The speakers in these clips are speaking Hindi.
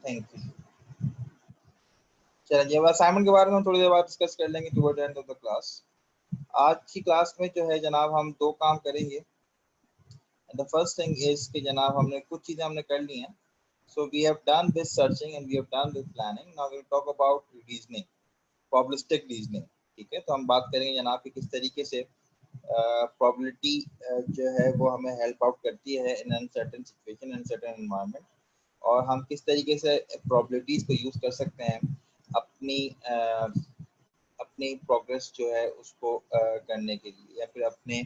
Thank you. चलिए अब असाइनमेंट के बारे में थोड़ी देर बाद डिस्कस कर लेंगे toward end of the class. आज की क्लास में जो है जनाब हम दो काम करेंगे। द फर्स्ट थिंग इज कि जनाब हमने कुछ चीज़ें हमने कर ली हैं। So we have done this searching and we have done this planning. Now we will talk about reasoning, probabilistic reasoning. ठीक है, तो हम बात करेंगे जनाब कि किस तरीके से प्रोबेबिलिटी जो है वो हमें हेल्प आउट करती है इन अनसर्टेन सिचुएशन, अनसर्टेन एनवायरनमेंट, और हम किस तरीके से प्रोबेबिलिटीज़ को यूज़ कर सकते हैं अपनी अपनी प्रोग्रेस जो है उसको करने के लिए, या फिर अपने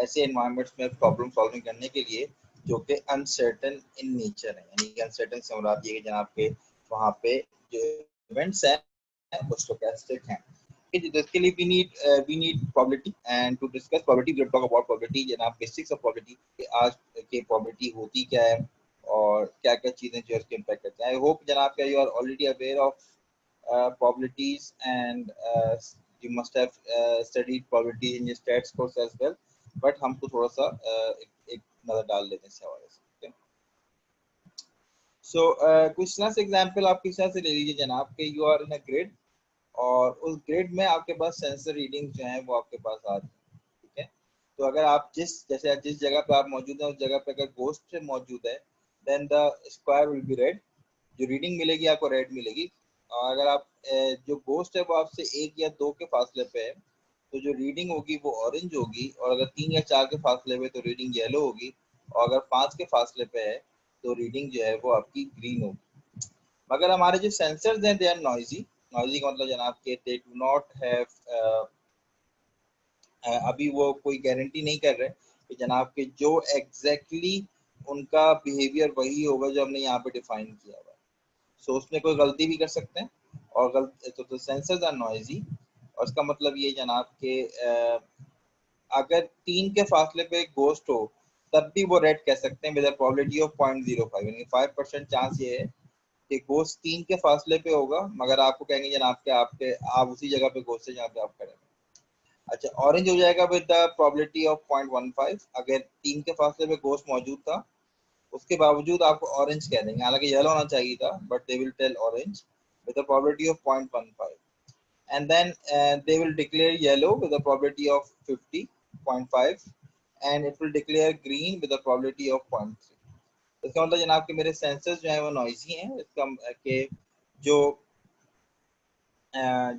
ऐसे एनवायरनमेंट्स में प्रॉब्लम सॉल्विंग करने के लिए जो कि अनसर्टेन इन नेचर है। यानी कि अनसर्टेन से मुराद ये कि जनाब के वहाँ पे जो इवेंट्स हैं वो स्टोकेस्टिक हैं। इसके लिए we need probability, and to discuss probability we will talk about probability, जनाब बेसिक्स ऑफ probability कि आज के probability होती क्या है और क्या क्या चीज़ें जो इसके इम्पैक्ट करते हैं। आई होप जनाब का you are already aware of probabilities, and you must have studied probability in your stats course as well, but हमको थोड़ा सा एक नजर डाल लेते हैं इस हवाले से। सो कुछ ना से एग्जांपल आप किस तरह से ले लीजिए जनाब कि you are in a grid, और उस ग्रिड में आपके पास सेंसर रीडिंग जो है वो आपके पास आ रही है। ठीक है, तो अगर आप जिस जगह पे आप मौजूद हैं उस जगह पे अगर गोस्ट मौजूद है, then the square will be red. जो रीडिंग मिलेगी आपको रेड मिलेगी। और अगर आप जो गोस्ट है वो आपसे 1 या 2 के फासले पे है तो जो रीडिंग होगी वो ऑरेंज होगी, और अगर 3 या 4 के फासले पे तो रीडिंग येलो होगी, और अगर 5 के फासले पे है तो रीडिंग जो है वो आपकी ग्रीन होगी। मगर हमारे जो सेंसर्स हैं दे आर नॉइजी। नॉइजी का मतलब जनाब के दे डू नॉट हैव, अभी वो कोई गारंटी नहीं कर रहे कि जनाब के जो एग्जैक्टली उनका बिहेवियर वही होगा जो हमने यहाँ पे डिफाइन किया हुआ है। सो उसमें कोई गलती भी कर सकते हैं, और तो सेंसर्स आर नॉइजी। और इसका मतलब ये जनाब के अगर 3 के फासले पे एक गोस्ट हो तब भी वो रेड कह सकते हैं विद अ प्रोबेबिलिटी ऑफ 0.05, यानी 5% चांस ये है कि गोस्ट 3 के फासले पे होगा, मगर आपको कहेंगे जनाब के आप उसी जगह पे गोस्ट है जहाँ पे आप खड़े हैं। अच्छा, ऑरेंज हो जाएगा विद द प्रोबेबिलिटी ऑफ 0.15, अगर 3 के फासले पे गोस्ट मौजूद था उसके बावजूद आपको ऑरेंज कह देंगे, हालांकि येलो होना चाहिए था, but they will tell orange with a probability of 0.15, and then they will declare yellow with a probability of 50.5, and it will declare green with a probability of 0.3। इसका मतलब जनाब कि मेरे सेंसर्स जो है वो नॉइजी हैं। इसका के जो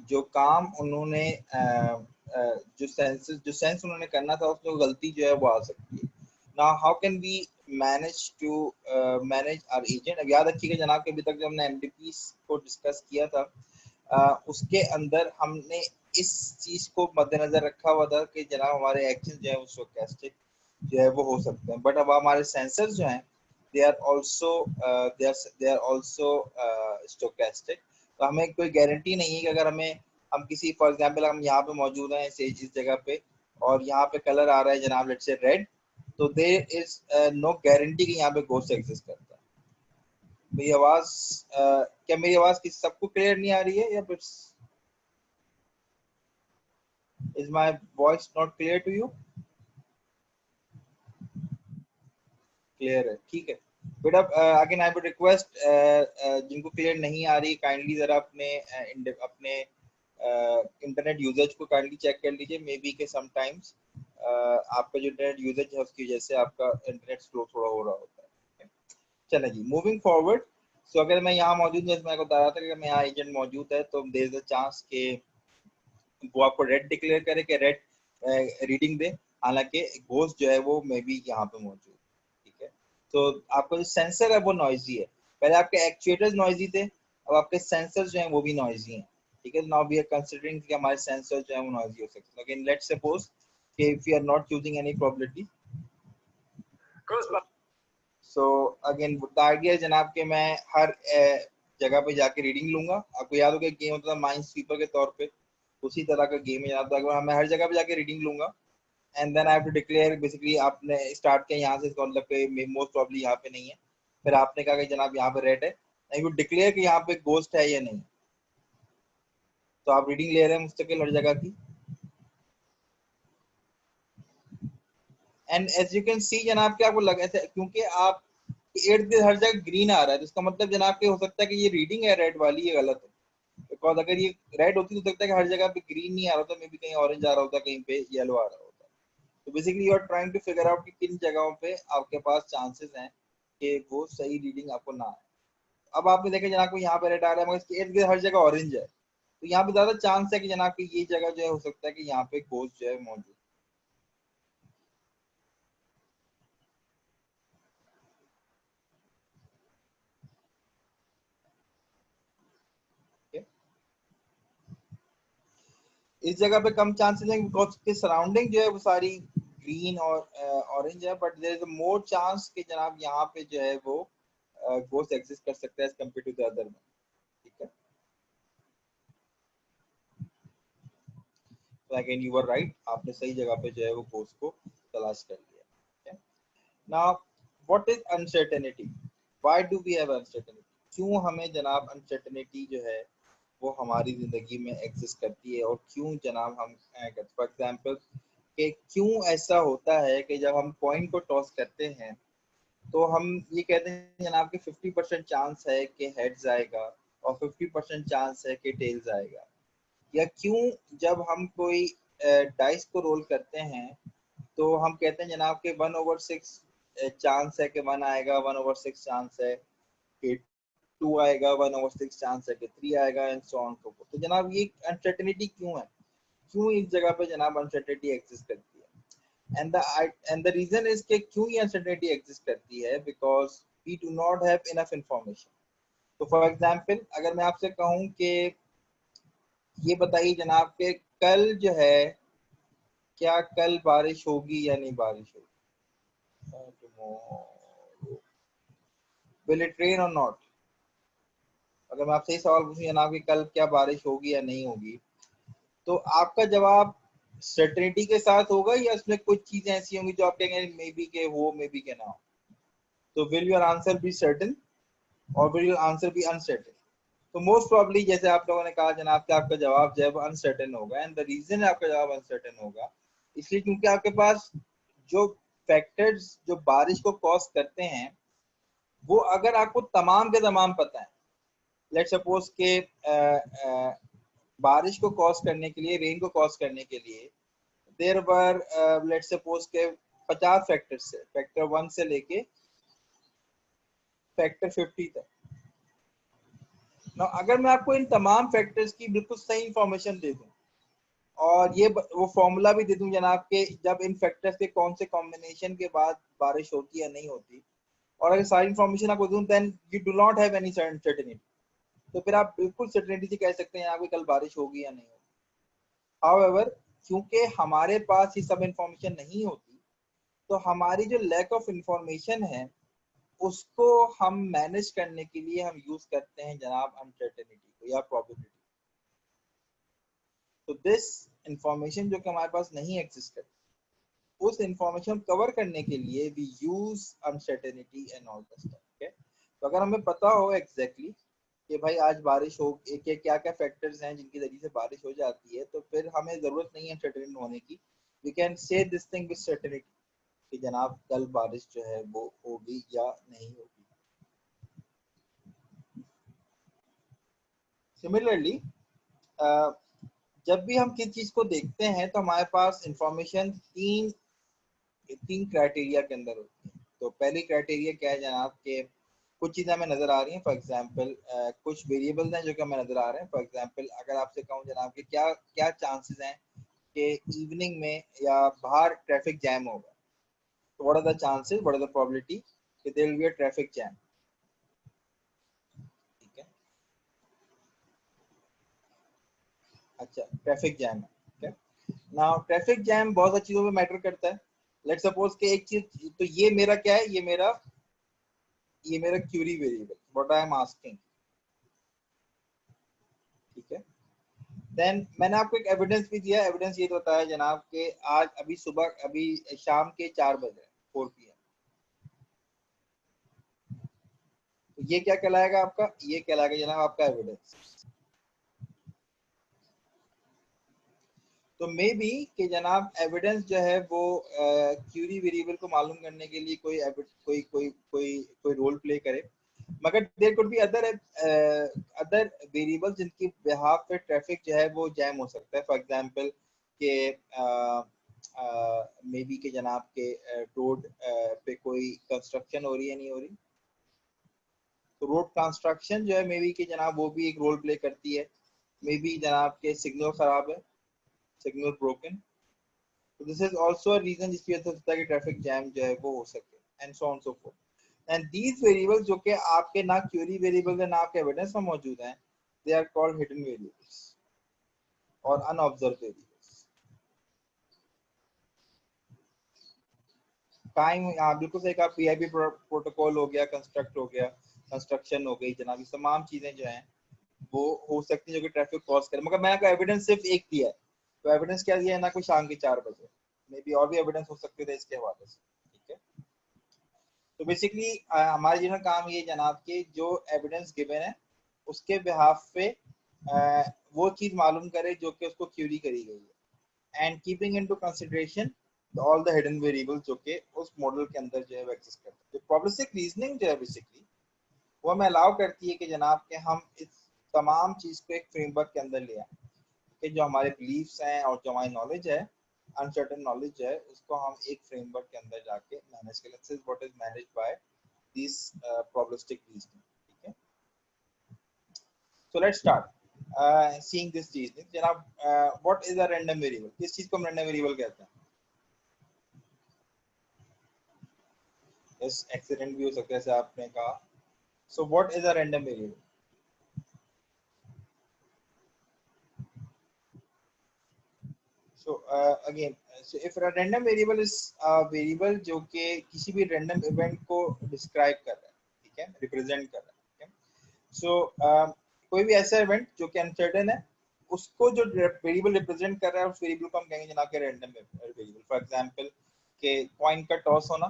जो काम उन्होंने जो सेंस उन्होंने करना था उसमें गलती जो है वो आ सकती है। Now how can we manage to manage our agent. अब याद रखिएगा जनाब कि अभी तक जो हमने एमडीपी को डिस्कस किया था उसके अंदर हमने इस चीज को मद्देनजर रखा हुआ था कि जनाब हमारे एक्शन जो है वो स्टोकेस्टिक जो है वो हो सकते हैं, बट अब हमारे सेंसर्स जो हैं दे आर ऑल्सो स्टोकेस्टिक। तो हमें कोई गारंटी नहीं है कि अगर हम किसी फॉर एग्जांपल हम यहाँ पे मौजूद हैं इस जगह पे और यहाँ पे कलर आ रहा है जनाब लेट्स से रेड, तो देयर इज नो गारंटी कि यहाँ पे गोस्ट एग्जिस्ट करता है। मेरी आवाज क्या मेरी आवाज किसी सबको क्लियर नहीं आ रही है, या फिर is my voice not clear to you? Clear है, ठीक है बेटा। अगेन आई वुड रिक्वेस्ट जिनको क्लियर नहीं आ रही काइंडली जरा अपने अपने इंटरनेट यूजेज को काइंडली चेक कर लीजिए। मे बी के समटाइम्स आपका जो इंटरनेट यूजेज है उसकी वजह से आपका इंटरनेट स्लो थोड़ा हो रहा होता है। चलिए जी, मूविंग फॉरवर्ड। सो अगर मैं यहाँ मौजूद हूँ, मैं बता रहा था कि मैं यहाँ एजेंट मौजूद है तो देयर इज अ चांस के वो आपको रेड डिक्लेयर करे कि रेड रीडिंग दे, हालांकि घोस्ट जो है वो मे बी यहाँ पे मौजूद। ठीक है, तो आपका जो सेंसर है वो नॉइजी है। पहले आपके एक्चुएटर्स नॉइजी थे, अब आपके सेंसर्स जो हैं वो भी नॉइजी हैं। ठीक है, नाउ वी आर कंसीडरिंग कि हमारे सेंसर्स जो हैं वो नॉइजी हो सकते हैं। अगेन लेट्स सपोज कि if you are not using any probability, so again the idea जनाब कि मैं हर जगह पे जाके रीडिंग लूंगा। आपको याद होगा गेम होता था माइंड स्वीपर के तौर पे, उसी तरह का गेम है। याद होगा मैं हर जगह पे जाके रीडिंग लूंगा and then I have to declare, basically आपने स्टार्ट किया यहाँ से, इसका मतलब कि मोस्ट प्रॉब्ली यहाँ पे नहीं है, फिर आपने कहा कि जनाब यहाँ पे रेड है, आई वुड डिक्लेयर कि यहाँ पे गोस्ट है या नहीं। तो आप रीडिंग ले रहे हैं मुस्तकिल हर जगह की, and as you can see जनाब कि आपको लगा क्योंकि आप कि इर्द गिर्द हर जगह ग्रीन आ रहा है, तो इसका मतलब जनाब कि हो सकता है कि ये रीडिंग है रेड वाली, ये गलत है। बिकॉज अगर ये रेड होती तो सकता है कि हर जगह पे ग्रीन नहीं आ रहा होता, मे बी कहीं ऑरेंज आ रहा होता, कहीं पे येलो आ रहा होता। तो basically you are trying to figure out कि किन जगहों पे आपके पास चांसेस हैं कि वो सही रीडिंग आपको ना आए। अब आपने देखा जनाब को यहाँ पे रेड आ रहा है, मगर इसके इर्द गिर्द हर जगह ऑरेंज है, तो यहाँ पे ज्यादा चांस है कि जनाब की ये जगह जो है हो सकता है कि यहाँ पे घोस्ट जो है मौजूद है। इस जगह पे कम चांसेस हैं बिकॉज उसके सराउंडिंग जो है वो सारी ग्रीन और ऑरेंज है, but there is a more chance कि जनाब यहाँ पे जो है वो घोस्ट एग्जिस्ट कर सकता है as compare to the other में। ठीक है, तो अगेन यू वर राइट, आपने सही जगह पे जो है वो घोस्ट को तलाश कर लिया। ठीक है, now what is uncertainty, why do we have uncertainty, क्यों हमें जनाब अनसर्टेनिटी जो है वो हमारी जिंदगी में एग्जिस्ट करती है, और क्यों जनाब हम फॉर एग्जांपल कि क्यों ऐसा होता है कि जब हम कॉइन को टॉस करते हैं तो हम ये कहते हैं जनाब कि 50% चांस है कि हेड्स आएगा और 50% चांस है कि टेल्स आएगा। या क्यों जब हम कोई डाइस को रोल करते हैं तो हम कहते हैं जनाब कि 1/6 चांस है कि 1 आएगा, 1/6 चांस है कि 2 आएगा, 1/6 चांस है कि 3 आएगा, and so on so fourth. तो जनाब ये अनसर्टेनिटी क्यों है, क्यों इस जगह पे जनाब अनसर्टेनिटी एग्जिस्ट करती है? एंड द रीजन इज कि क्यों ये अनसर्टेनिटी एग्जिस्ट करती है, because we do not have enough information. तो फॉर एग्जांपल अगर मैं आपसे कहूं कि ये बताइए जनाब के कल जो है, क्या कल बारिश होगी या नहीं बारिश होगी, विल इट रेन और नॉट? अगर मैं आपसे ही सवाल पूछूं जनाब कि कल क्या बारिश होगी या नहीं होगी, तो आपका जवाब सर्टेनिटी के साथ होगा या उसमें कुछ चीजें ऐसी होंगी जो आप कहेंगे मे बी के हो, मे बी के ना हो? तो will your answer be certain और will your answer be uncertain? तो मोस्ट प्रॉब्ली जैसे आप लोगों ने कहा जनाब कि आपका जवाब जो है वो अनसर्टेन होगा, एंड द रीजन आपका जवाब अनसर्टेन होगा इसलिए क्योंकि आपके पास जो फैक्टर्स जो बारिश को कॉज करते हैं वो अगर आपको तमाम के तमाम पता है, लेट सपोज के बारिश को कॉज करने के लिए, रेन को कॉज करने के लिए देर वर लेट सपोज के 50 फैक्टर्स है, फैक्टर 1 से लेके फैक्टर 50 तक। ना अगर मैं आपको इन तमाम फैक्टर्स की बिल्कुल सही इंफॉर्मेशन दे दूं और ये वो फॉर्मूला भी दे दूं जनाब के जब इन फैक्टर्स के कौन से कॉम्बिनेशन के बाद बारिश होती है नहीं होती, और अगर सारी इंफॉर्मेशन आपको दूं then you do not have any certainty, तो फिर आप बिल्कुल सर्टेनिटी से कह सकते हैं यहाँ कोई कल बारिश होगी या नहीं होगी। हाउएवर क्योंकि हमारे पास ये सब इंफॉर्मेशन नहीं होती, तो हमारी जो लैक ऑफ इंफॉर्मेशन है उसको हम मैनेज करने के लिए हम यूज करते हैं जनाब अनसर्टेनिटी को या प्रोबेबिलिटी। तो दिस इंफॉर्मेशन जो कि हमारे पास नहीं एग्जिस्ट करती, उस इंफॉर्मेशन कवर करने के लिए we use uncertainty and all the stuff. Okay, तो अगर हमें पता हो एग्जैक्टली exactly कि भाई आज बारिश हो, के क्या क्या फैक्टर्स हैं जिनके जरिए से बारिश हो जाती है, तो फिर हमें जरूरत नहीं है सर्टेन होने की, we can say this thing with certainty कि जनाब कल बारिश जो है वो होगी या नहीं होगी। सिमिलरली जब भी हम किसी चीज को देखते हैं तो हमारे पास इंफॉर्मेशन तीन तीन क्राइटेरिया के अंदर होती है। तो पहली क्राइटेरिया क्या है जनाब के कुछ चीजें हमें नजर आ रही हैं, फॉर एग्जांपल कुछ वेरिएबल्स हैं जो कि हमें नजर आ रहे हैं। फॉर एग्जांपल अगर आपसे कहूँ जनाब कि क्या क्या चांसेस हैं कि इवनिंग में या बाहर ट्रैफिक जैम होगा, तो what are the chances, what are the probability कि there will be a traffic jam. ठीक है, अच्छा ट्रैफिक जैम है। ठीक है, नाउ ट्रैफिक जैम बहुत सारी चीजों पे मैटर करता है। लेट्स सपोज कि एक चीज, तो ये मेरा क्या है, ये मेरा query variable what I am asking. ठीक है, देन मैंने आपको एक एविडेंस भी दिया, एविडेंस ये तो बताया जनाब कि आज अभी सुबह अभी शाम के 4 बजे 4 PM, तो ये क्या कहलाएगा आपका, ये कहलाएगा जनाब आपका एविडेंस। तो मे बी कि जनाब एविडेंस जो है वो क्यूरी वेरिएबल को मालूम करने के लिए कोई रोल प्ले करे, मगर there could be other other variable जिनकी बिहाफ पे ट्रैफिक जो है वो जैम हो सकता है। फॉर एग्जांपल के मे बी के जनाब के रोड पे कोई कंस्ट्रक्शन हो रही है, नहीं हो रही, तो रोड कंस्ट्रक्शन जो है मे बी कि जनाब वो भी एक रोल प्ले करती है। मे बी जनाब के सिग्नल खराब है, सिग्नल ब्रोकन, तो this is also a reason जिसकी वजह से होता है कि ट्रैफिक जैम जो है वो हो सके, and so on so fourth. And these variables जो कि आपके ना क्यूरी वेरिएबल्स है ना आपके एविडेंस में मौजूद हैं, they are called hidden variables और अनऑब्जर्व वेरिएबल्स। टाइम बिल्कुल सही कहा, पीआईपी प्रोटोकॉल हो गया, कंस्ट्रक्ट हो गया, कंस्ट्रक्शन हो गई जनाब, ये तमाम चीजें जो हैं वो हो सकती है जो कि ट्रैफिक कॉज करे, मगर मैंने कहा एविडेंस सिर्फ एक दिया है। तो एविडेंस क्या दिया है ना, कोई शाम के 4 बजे, मे बी और भी एविडेंस हो सकते थे इसके हवाले से। ठीक है, तो बेसिकली हमारे जिन्हों काम ये जनाब के जो एविडेंस गिवन है उसके बिहाफ पे वो चीज मालूम करे जो कि उसको क्यूरी करी गई है, and keeping into consideration all the hidden variables जो कि उस मॉडल के अंदर जो है वो एग्जिस्ट करते हैं। प्रोबेबिलिस्टिक रीजनिंग जो है बेसिकली वो हमें अलाउ करती है कि जनाब के हम इस तमाम चीज को एक फ्रेमवर्क के अंदर ले आए कि जो हमारे बिलीफ्स हैं और जो हमारी नॉलेज है, अनसर्टेन नॉलेज है, उसको हम एक फ्रेमवर्क के अंदर जाके मैनेज करें। This is what is managed by this probabilistic reasoning. ठीक है, so let's start seeing this reasoning. जनाब what is a random variable, किस चीज को हम रैंडम वेरिएबल कहते हैं? इस एक्सीडेंट भी हो सकता है जैसे आपने कहा। So what is a random variable? So again, so if a random variable is a variable जो कि किसी भी random event को describe कर रहा है, ठीक है, represent कर रहा है, ठीक है। So कोई भी ऐसा event जो कि uncertain है, उसको जो variable represent कर रहा है उस variable को हम कहेंगे जनाब के random variable। For example के coin का toss होना,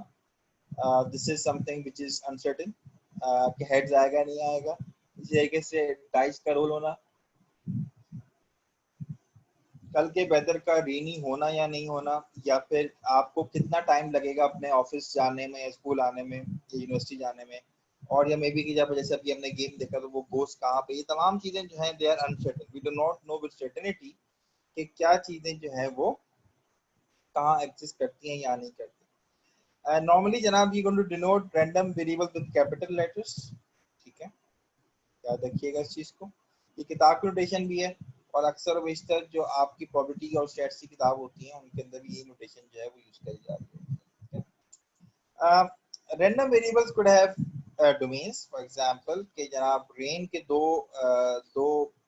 this is something which is uncertain, कि heads आएगा नहीं आएगा। इसी तरीके से dice का roll होना, कल के वेदर का रेनी होना या नहीं होना, या फिर आपको कितना टाइम लगेगा अपने ऑफिस जाने में या स्कूल आने में या यूनिवर्सिटी जाने में, और या मे बी की जब जैसे अभी हमने गेम देखा तो वो गोस कहाँ पे, ये तमाम चीजें जो हैं they are uncertain, we do not know with certainty कि क्या चीजें जो है वो कहाँ एग्जिस्ट करती हैं या नहीं करती। नॉर्मली जनाब you going to denote random variable with capital letters. ठीक है, याद रखिएगा इस चीज को, ये किताब की नोटेशन भी है, और अक्सर और बेशतर जो आपकी प्रॉपर्टी और स्टैट्स की किताब होती हैं उनके अंदर भी ये नोटेशन जो है वो यूज करी जाती है। Random variables could have domains. For example कि जनाब रेन के दो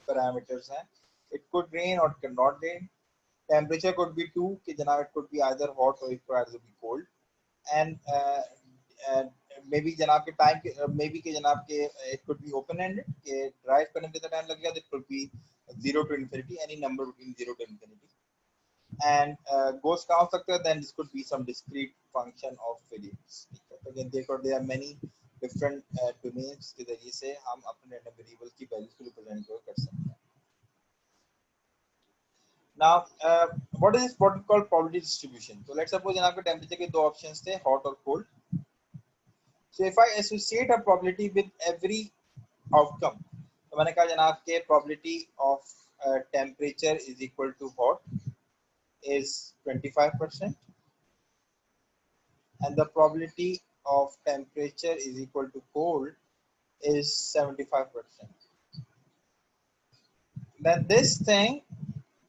पैरामीटर्स हैं, इट कुड रेन और can not rain. Temperature could be two, कि जनाब it could be either hot और it could either be cold. And may be जनाब के टाइम के मे बी के जनाब के it could be open ended, कि ड्राइव करने में कितना टाइम लगेगा, it could be 0 to infinity, any number between 0 to infinity. And goes कहाँ हो सकता है, then this could be some discrete function of variables. तो again देखो there are many different domains के जरिए से हम अपने random variable की values को represent कर सकते हैं। Now what is what we call probability distribution? So let's suppose जनाब के temperature के दो options थे, hot और cold. So if I associate a probability with every outcome, तो मैंने कहा जनाब के probability of temperature is equal to hot is 25%, and the probability of temperature is equal to cold is 75%. Then this thing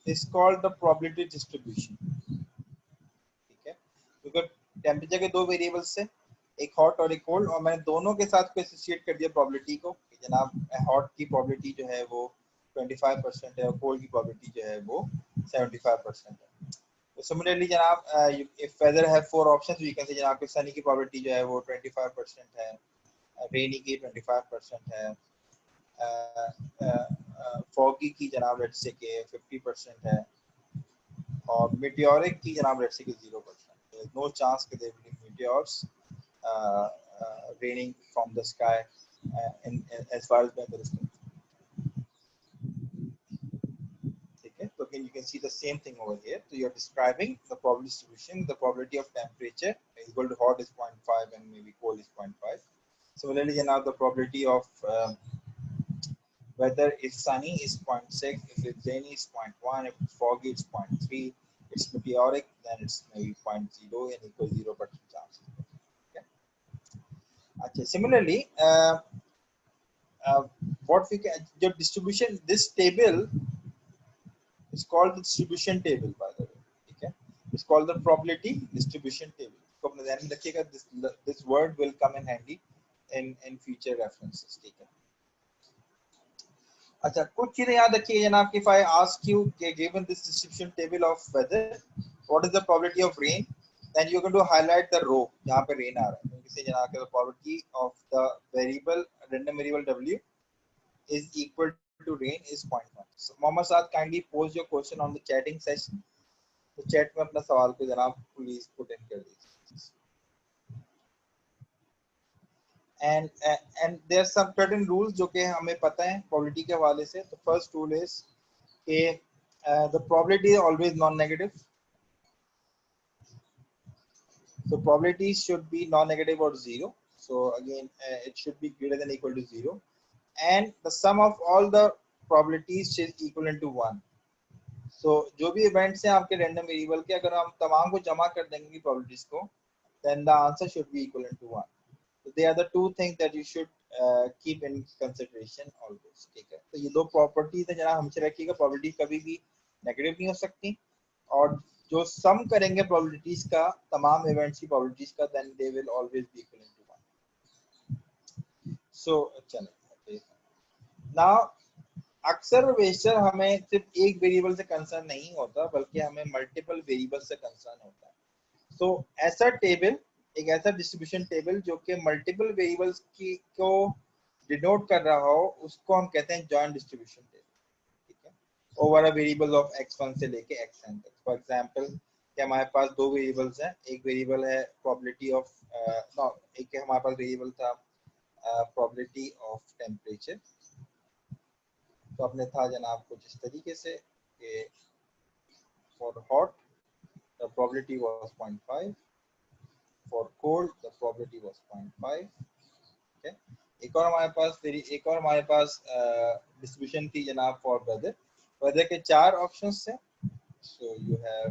is called the probability distribution. ठीक है, क्योंकि टेम्परेचर के दो वेरिएबल्स थे, एक हॉट और एक कोल्ड, और मैंने दोनों के साथ को एसोसिएट कर दिया प्रोबेबिलिटी को कि जनाब हॉट की प्रोबेबिलिटी जो है वो 25% है और कोल्ड की प्रोबेबिलिटी जो है वो 75% है। तो सिमिलरली जनाब if weather have four options, we can say जनाब के सनी की प्रोबेबिलिटी जो है वो 25% है, रेनी की 25% है, फॉगी की जनाब लेट्स से के 50% है, और meteoric की जनाब लेट्स से के 0%। There is no chance that there will be meteors raining from the sky as far as weather is concerned. ठीक है, तो again you can see the same thing over here. So you're describing the probability distribution. The probability of temperature equal to hot is 0.5 and maybe cold is 0.5. Similarly, now the probability of weather if sunny is 0.6, if it's rainy is 0.1, if it's foggy it's 0.3, it's meteoric then it's maybe 0.0 and equal 0% chance. Okay. Okay. Similarly, what we can your distribution, this table is called the distribution table, by the way. Okay, it's called the probability distribution table. So अपने ध्यान में रखिएगा, this word will come in handy in future references. ठीक है. अच्छा, कुछ चीजें याद रखिए जनाब कि if I ask you given this distribution table of weather, what is the probability of rain, then you're going to highlight the row जहाँ पे rain आ रहा है. किसी जनाब के probability of the variable random variable w is equal to rain is 0.1. So Mohammad Saad, kindly pose your question on the chatting session. तो chat में अपना सवाल को जनाब please put in कर दीजिए. And there are some certain rules जो कि हमें पता है probability के हवाले से. The first rule is कि the probability is always non-negative. So probability should be non-negative or zero. So again, it should be greater than or equal to 0. And the sum of all the probabilities is equivalent to 1. So जो भी events हैं आपके random variable के, अगर हम तमाम को जमा कर देंगे probabilities को, then the answer should be equivalent to 1. So they are the two things that you should keep in consideration always. ठीक है. तो ये दो properties हैं जरा हमेशा रखिएगा. Probability कभी भी negative नहीं हो सकती, और जो sum करेंगे probabilities का, तमाम events की probabilities का, then they will always be equivalent to 1. So चलें. Now अक्सर बेशर हमें सिर्फ एक वेरिएबल से कंसर्न नहीं होता, बल्कि हमें मल्टीपल वेरिएबल से कंसर्न होता है. तो ऐसा टेबल, एक ऐसा डिस्ट्रीब्यूशन टेबल जो कि मल्टीपल वेरिएबल्स की को डिनोट कर रहा हो, उसको हम कहते हैं जॉइंट डिस्ट्रीब्यूशन टेबल. ठीक है. Over a variable of x1 से लेके xn तक. फॉर एग्जांपल कि हमारे पास दो वेरिएबल्स हैं. एक वेरिएबल है प्रोबेबिलिटी ऑफ एक हमारे पास वेरिएबल था प्रोबेबिलिटी ऑफ टेम्परेचर. तो अपने था जनाब कुछ इस तरीके से कि for hot the probability was 0.5, for cold the probability was 0.5. Okay. एक और हमारे पास डिस्ट्रीब्यूशन थी जनाब फॉर वेदर. वेदर के 4 ऑप्शंस थे. So you have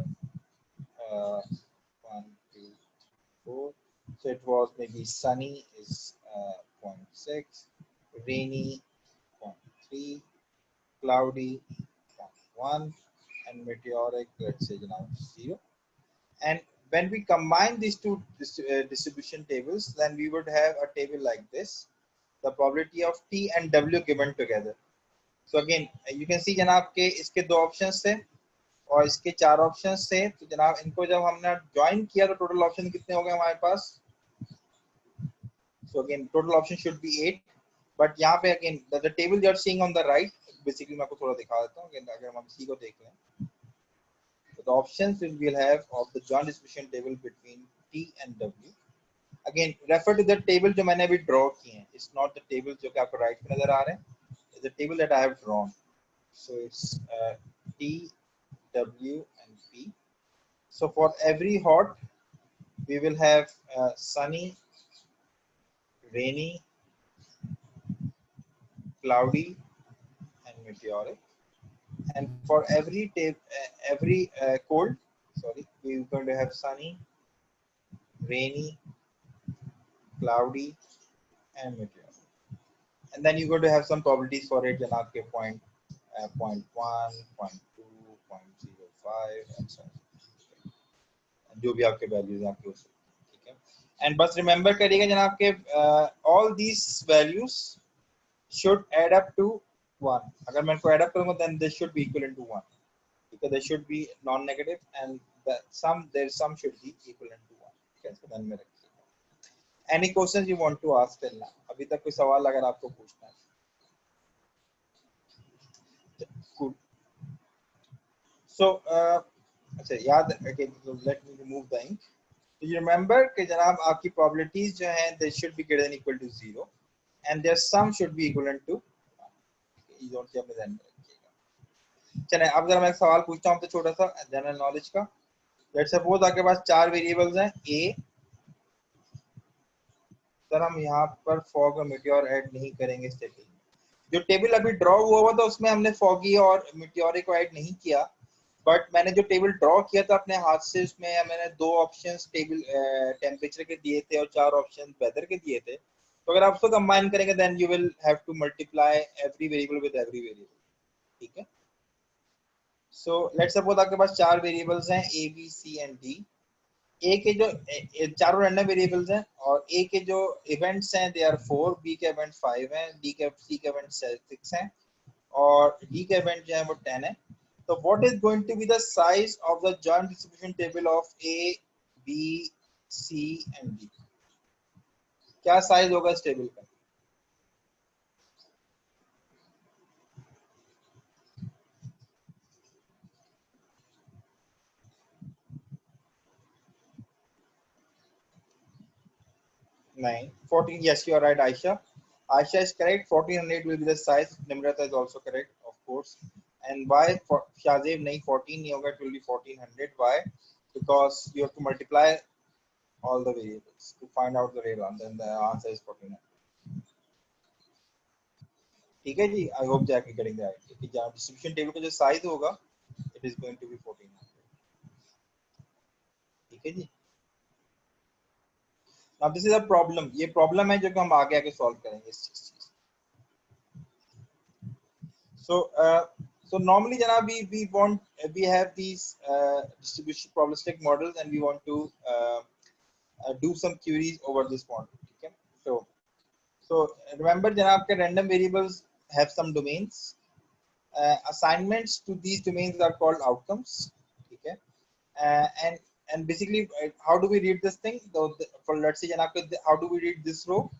1 2 4. So it was maybe sunny is 0.6, rainy 0.3, cloudy 0.1, and meteoric, let's say now 0. And when we combine these two distribution tables, then we would have a table like this, the probability of t and w given together. So again you can see जनाब के इसके दो ऑप्शंस थे और इसके 4 ऑप्शंस थे. तो जनाब इनको जब हमने ज्वाइन किया तो टोटल ऑप्शन कितने हो गए हमारे पास. So again total option should be 8. But यहाँ पे again the table you are seeing on the right, basically मैं आपको थोड़ा दिखा देता हूँ. अगर हम इसी को देख लें, so the options we will have of the joint distribution table between t and w. Again refer to the table जो मैंने अभी draw किए हैं. It's not the table जो कि आपको right पे नजर आ रहे हैं. It's the table that I have drawn. So it's t, w and p. So for every hot we will have sunny, rainy, cloudy and meteoric. And for every cold, sorry, we're going to have sunny, rainy, cloudy and meteoric. And then you're going to have some probabilities for it, janab ke 0.1, 0.2, 0.05 and so on. जो भी आपके values आपके उस, ठीक है. And बस remember करिएगा जनाब के all these values should add up to 1. अगर मैं इनको add up करूँगा then they should be equivalent to 1, because they should be non-negative and their sum should be equivalent to 1. Okay, so ध्यान में रखिएगा. Any questions you want to ask till now? अभी तक कोई सवाल अगर आपको पूछना है. Good. So अच्छा याद, okay, so let me remove the ink. So you remember कि जनाब आपकी probabilities जो हैं they should be greater than or equal to 0 and their sum should be equivalent to 1. ये जोड़ के अपने ध्यान में रखिएगा. चले अब जरा मैं एक सवाल पूछता हूँ आपसे छोटा सा जनरल नॉलेज का। लेट्स सपोज आपके पास 4 वेरिएबल्स हैं ए। सर हम यहाँ पर फॉग और मीटियोर ऐड नहीं करेंगे इस टेबल में। जो टेबल अभी ड्रॉ हुआ था उसमें हमने फॉगी और मीटियोर को ऐड नहीं किया, बट मैंने जो टेबल ड्रॉ किया था अपने हाथ से उसमें मैंने 2 ऑप्शंस टेबल टेम्परेचर के दिए थे और 4 ऑप्शन वेदर के दिए थे। तो अगर आप उसको कंबाइन करेंगे then you will have to multiply every variable with every variable. ठीक है, सो लेट्स सपोज आपके पास 4 वेरिएबल्स हैं A B C and D. A के जो चारों रैंडम वेरिएबल्स हैं और ए के जो इवेंट्स हैं दे आर 4, बी के इवेंट 5 हैं, डी के सी के इवेंट 6 हैं और डी के इवेंट जो है वो 10 है। तो what is going to be the size of the joint distribution table of A B C and D? क्या साइज होगा इस टेबल का? नहीं, 14, yes you are right Aisha. Aisha is correct, 1400 will be the size. Nimrata is also correct of course. And why for Shahzeeb nahi 14 nahi hoga, it will be 1400. Why? Because you have to multiply all the variables to find out the real answer, and the answer is 1400. ठीक है जी, आई होप जाके करेंगे आइडिया कि जहाँ डिस्ट्रीब्यूशन टेबल का जो साइज होगा it is going to be 1400। ठीक है जी। अब दिस इज अ प्रॉब्लम, ये प्रॉब्लम है जो कि हम आगे आके सॉल्व करेंगे इस चीज। So, so normally, Janaab, we have these distribution probabilistic models, and we want to do some queries over this model. Okay, so remember, Janaab, के random variables have some domains. Assignments to these domains are called outcomes. Okay, and basically, how do we read this thing? So, for let's say, Janaab, how do we read this row?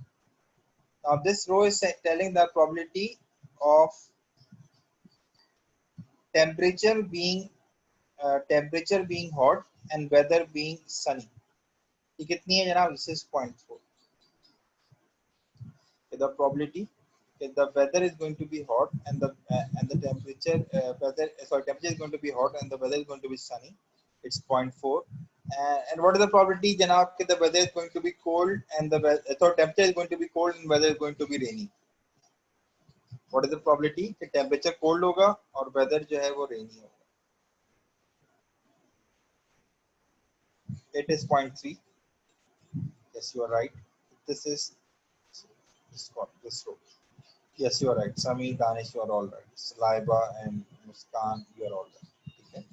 Now, this row is telling the probability of temperature being hot and weather being sunny. ये कितनी है जनाब? This is 0.4. The probability that the weather is going to be hot and the temperature temperature is going to be hot and the weather is going to be sunny. It's 0.4. And what is the probability जनाब that the weather is going to be cold and temperature is going to be cold and weather is going to be rainy? What is the probability कि temperature cold होगा और weather जो है वो rainy होगा? It is 0.3. Yes, you are right. This is this row. Yes, you are right. Sami, Danish, you are all right. Laiba and Muskan, you are all right. Okay.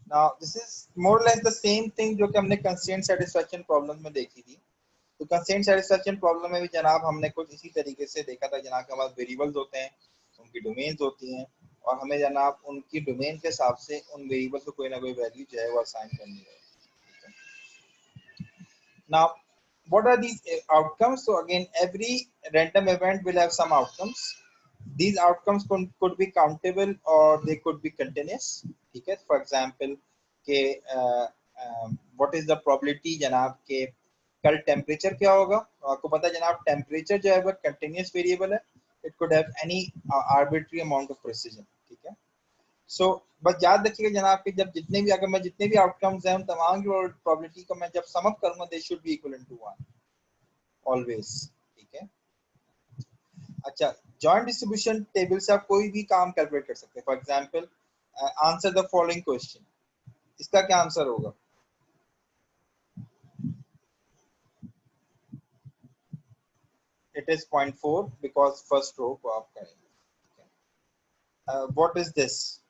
Now, this is more or less the same thing जो कि हमने constraint satisfaction problem में देखी थी। तो constraint satisfaction problem में भी जनाब हमने कुछ इसी तरीके से देखा था। जनाब के पास variables होते हैं, उनकी domains होती हैं और हमें जनाब उनकी domain के हिसाब से उन variables को कोई ना कोई value जो है वो assign करनी है। Now, what are these outcomes? So again, every random event will have some outcomes. These outcomes could be countable or they could be continuous. Okay, for example, के what is the probability जनाब के कल temperature क्या होगा? आपको पता है जनाब temperature जो है वो continuous variable है. It could have any arbitrary amount of precision. ठीक है. सो बस याद रखिएगा जनाब कि जब जितने भी अगर मैं जितने भी आउटकम्स हैं उन तमाम की प्रोबेबिलिटी को मैं जब सम अप करूंगा they should be equivalent to 1 always. ठीक है। अच्छा, जॉइंट डिस्ट्रीब्यूशन टेबल से आप कोई भी काम कैलकुलेट कर सकते हैं। For example, answer the following question, इसका क्या आंसर होगा? It is 0.4 because first row को आप करेंगे। What is this?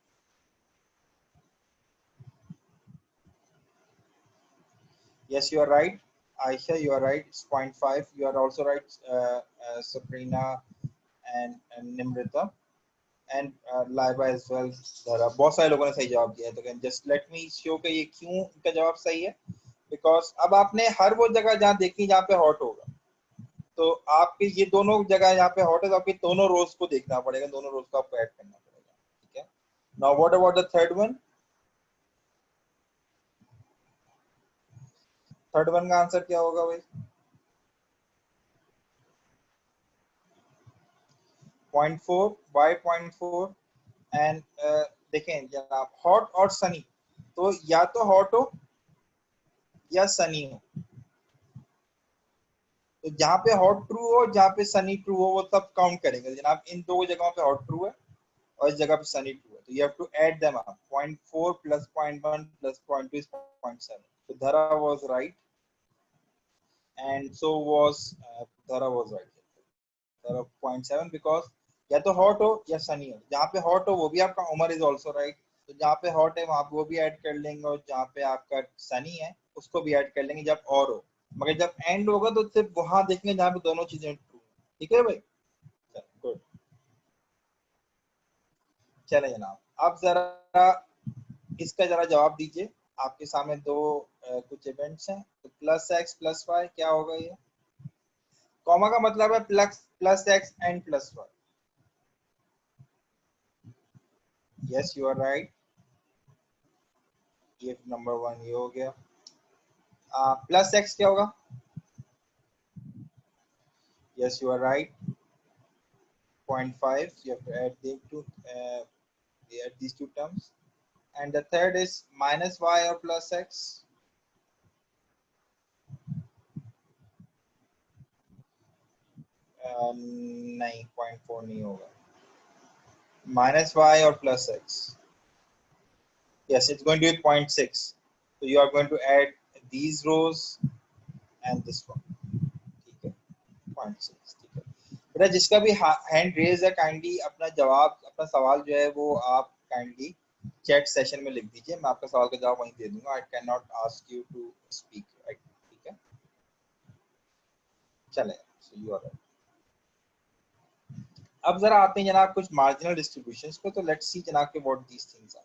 Yes, you are right. Aisha, you are right. It's 0.5. You are also right, Sabrina and Nimrita and Laiba as well. बहुत सारे लोगों ने सही जवाब दिया है। तो just let me show कि ये क्यों इनका जवाब सही है। Because अब आपने हर वो जगह जहाँ देखी जहाँ पे हॉट होगा, तो आपके ये दोनों जगह यहाँ पे हॉट है तो आपकी दोनों रोज को देखना पड़ेगा, दोनों रोज को आपको ऐड करना पड़ेगा। ठीक है। Now what about the third one? Third one का आंसर क्या होगा भाई? 0.4. Why 0.4? एंड देखें जनाब हॉट और सनी, तो या तो हॉट हो या सनी हो, तो जहाँ पे हॉट ट्रू हो जहाँ पे सनी ट्रू हो वो तब काउंट करेंगे जनाब। इन दो जगहों पे हॉट ट्रू है और इस जगह पे सनी ट्रू है, तो you have to add them up. 0.4 plus 0.1 plus 0.2 is 0.7, so Dhara was right and so was Dhara was right, Dhara 0.7 because या तो हॉट हो या सनी हो। जहाँ पे हॉट हो वो भी आपका उमर इज ऑल्सो राइट, तो जहाँ पे हॉट है वहाँ पे वो भी ऐड कर लेंगे और जहाँ पे आपका सनी है उसको भी ऐड कर लेंगे जब और हो। मगर जब एंड होगा तो सिर्फ वहां देखेंगे जहाँ पे दोनों चीजें ट्रू। ठीक है भाई, गुड। चले जनाब, अब जरा इसका जरा जवाब दीजिए। आपके सामने दो कुछ इवेंट्स हैं, तो प्लस एक्स प्लस वाई क्या होगा ये? कॉमा का मतलब है plus plus X and plus Y. Yes you are right, ये नंबर वन ये हो गया। प्लस एक्स क्या होगा? Yes you are right, 0.5, you have to add the two add these two terms. And the third is minus y or plus x. 9.4 नहीं होगा, minus y or plus x. Yes, it's going to be 0.6. So you are going to add these rows and this one. ठीक है, 0.6। ठीक है बेटा, जिसका भी हैंड रेज है काइंडली अपना जवाब, अपना सवाल जो है वो आप काइंडली चैट सेशन में लिख दीजिए, मैं आपका सवाल का जवाब वहीं दे दूंगा। I can not ask you to speak, right? ठीक है, चले, सो यू आर राइट। अब जरा आते हैं जनाब कुछ मार्जिनल डिस्ट्रीब्यूशंस पे, तो लेट्स सी जनाब के what these things are.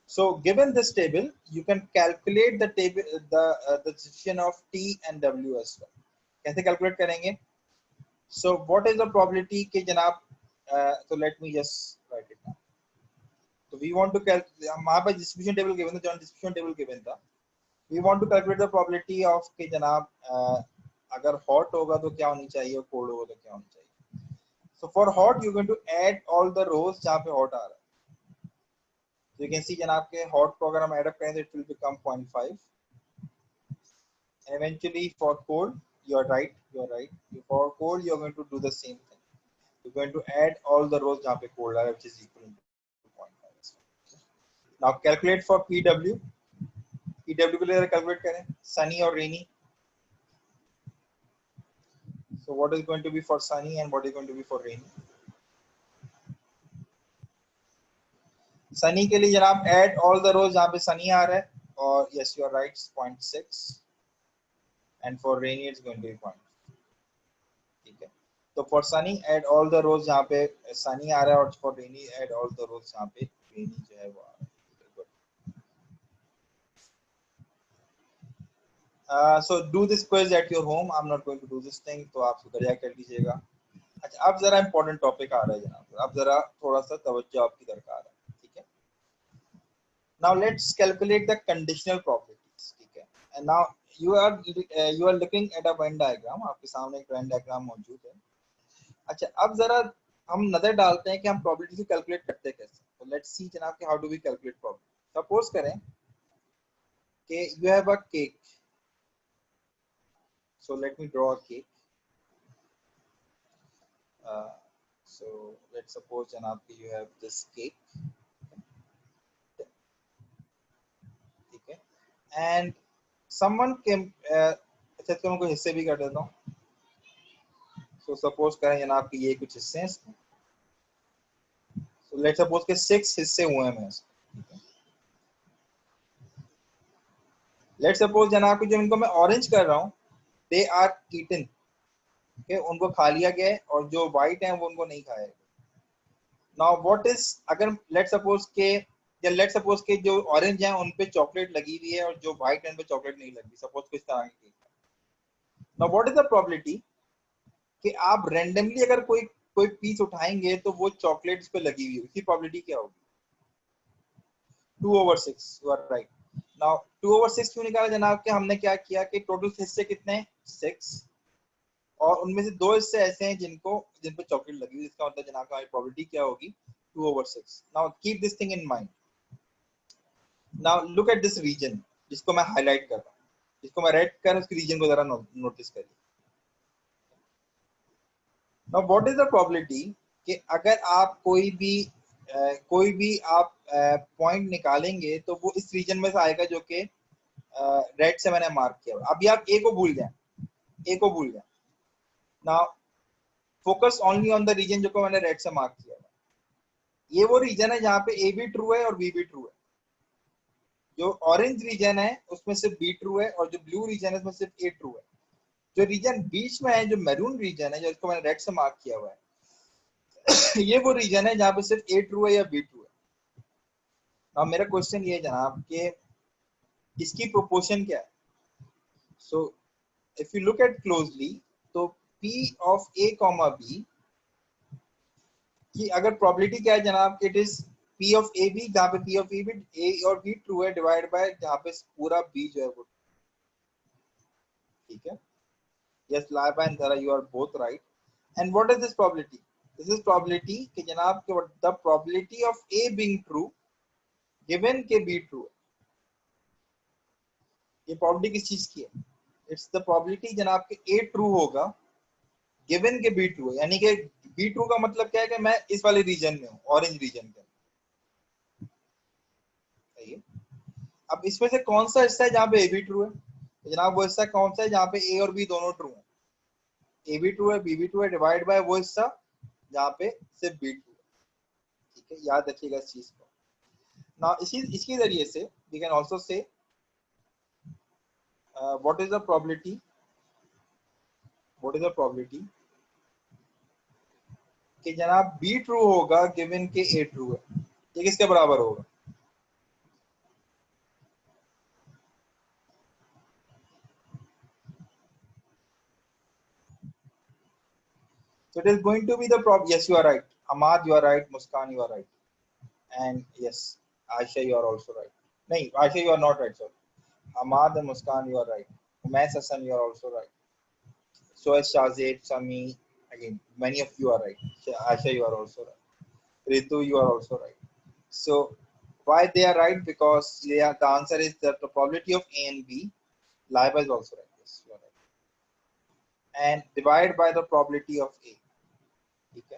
So given this table, you can calculate the table, the distribution of T and W as well. कैसे कैलकुलेट करेंगे? So what is the probability के जनाब, so let me just write it down. So we want to calculate, हमारे पास distribution table given था, जो distribution table given था, we want to calculate the probability of के जनाब अगर hot होगा तो क्या होनी चाहिए और cold होगा तो क्या होनी चाहिए। So for hot you're going to add all the rows जहाँ पे hot आ रहा है। So you can see जनाब के hot को अगर हम add up करें तो it will become 0.5. And eventually for cold, you're right, for cold you're going to do the same thing. You're going to add all the rows जहाँ पे cold आ रहा है, which is equal to 0.5. Now calculate for PW. PW के लिए calculate करें sunny और rainy. So what is going to be for sunny and what is going to be for rainy? Sunny के लिए जनाब add all the rows जहाँ पे sunny आ रहा है, और yes you are right, 0.6, and for rainy it's going to be 0.5. ठीक है, तो for sunny add all the rows जहाँ पे sunny आ रहा है और for rainy add all the rows जहाँ पे rainy जो है वो आ रहा है। So do this quiz at your home. I'm not going to do this thing, तो आप घर जाकर कर लीजिएगा। अच्छा, अब जरा important topic आ रहा है जनाब, अब जरा थोड़ा सा तवज्जो आपकी दरकार है। ठीक है, now let's calculate the conditional probabilities. ठीक है, and now you are looking at a Venn diagram, आपके सामने एक Venn diagram मौजूद है। अच्छा, अब जरा हम नजर डालते हैं कि हम probability को calculate करते कैसे। तो let's see जनाब कि how do we calculate probability। Suppose करें कि you have a cake, so let me draw a cake. So let's suppose जनाब कि you have this cake, ठीक है, and someone came, अच्छा तो मैं कुछ हिस्से भी कर देता हूँ। So suppose करें जनाब कि ये कुछ हिस्से हैं इसके, so let's suppose कि 6 हिस्से हुए हैं मैं इसके। Let's suppose जनाब कि जो इनको मैं ऑरेंज कर रहा हूँ, they are eaten, okay, उनको खा लिया गया है, और जो white हैं वो उनको नहीं खाया। Now what is, अगर let's suppose के, या लेट्स सपोज के जो ऑरेंज है उन पे चॉकलेट लगी हुई है और जो व्हाइट है उन पे चॉकलेट नहीं लगी, सपोज कुछ तरह की। Now what is the probability कि आप रैंडमली अगर कोई कोई पीस उठाएंगे तो वो चॉकलेट्स पे लगी हुई है, उसकी प्रोबेबिलिटी क्या होगी? 2/6। You are right. नाउ 2/6 क्यों निकाला जनाब? कि हमने क्या किया कि टोटल हिस्से कितने हैं? 6, और उनमें से 2 हिस्से ऐसे हैं जिन पे चॉकलेट लगी हुई, इसका मतलब जनाब हमारी प्रोबेबिलिटी क्या होगी 2/6। Now keep this thing in mind. Now look at this region जिसको मैं हाईलाइट कर रहा हूँ, जिसको मैं रेड कर उस रीजन को जरा नोटिस करिए। Now what is the probability कि अगर आप कोई भी आप पॉइंट निकालेंगे तो वो इस रीजन में से आएगा जो कि रेड से मैंने मार्क किया। अभी आप ए को भूल जाए। Now focus only on the region जो को मैंने रेड से मार्क किया। ये वो रीजन है जहाँ पे ए भी ट्रू है और बी भी ट्रू है। जो ऑरेंज रीजन है उसमें सिर्फ बी ट्रू है और जो ब्लू रीजन है उसमें सिर्फ ए ट्रू है। जो रीजन बीच में है, जो मैरून रीजन है, जो इसको मैंने रेड से मार्क किया हुआ है ये वो रीजन है जहाँ पे सिर्फ ए ट्रू है या बी ट्रू है। अब मेरा क्वेश्चन ये है जनाब कि इसकी प्रोपोर्शन क्या है। So if you look at closely तो P of A comma B की अगर प्रोबेबिलिटी क्या है जनाब, it is P of A B, जहाँ पे P ऑफ A और B ट्रू है, डिवाइड बाय जहाँ पे पूरा B जो है वो, ठीक है। Yes, Laiba and Dhara, you are both right. And what is this probability? This is probability कि जनाब के the probability of A being true given के B true है। ये probability किस चीज की है? It's the probability जनाब के A true होगा given के B true है। यानी कि B true का मतलब क्या है कि मैं इस वाले रीजन में हूँ, ऑरेंज रीजन के। सही है। अब इसमें से कौन सा हिस्सा है जहाँ पे A भी ट्रू है? तो जनाब वो हिस्सा कौन सा है जहाँ पे A और B दोनों ट्रू है? A भी ट्रू है, B भी ट्रू है, डिवाइड बाय वो हिस्सा जहाँ पे सिर्फ B ट्रू है। ठीक है, याद रखिएगा इस चीज को। ना इसके जरिए से we can also say what is the probability कि जनाब B ट्रू होगा गिवन के A ट्रू है। ये किसके बराबर होगा? So it is going to be the problem. Yes, you are right. Ahmad, you are right. Muskan, you are right. And yes, Aisha, you are also right. No, Aisha, you are not right. Sorry. Ahmad and Muskan, you are right. Umays Hassan, you are also right. So is Shazid, Sami. Again, many of you are right. Aisha, you are also right. Ritu, you are also right. So why they are right? Because the answer is that the probability of A and B. Laiba is also right. Yes, you are right. And divide by the probability of A. Okay.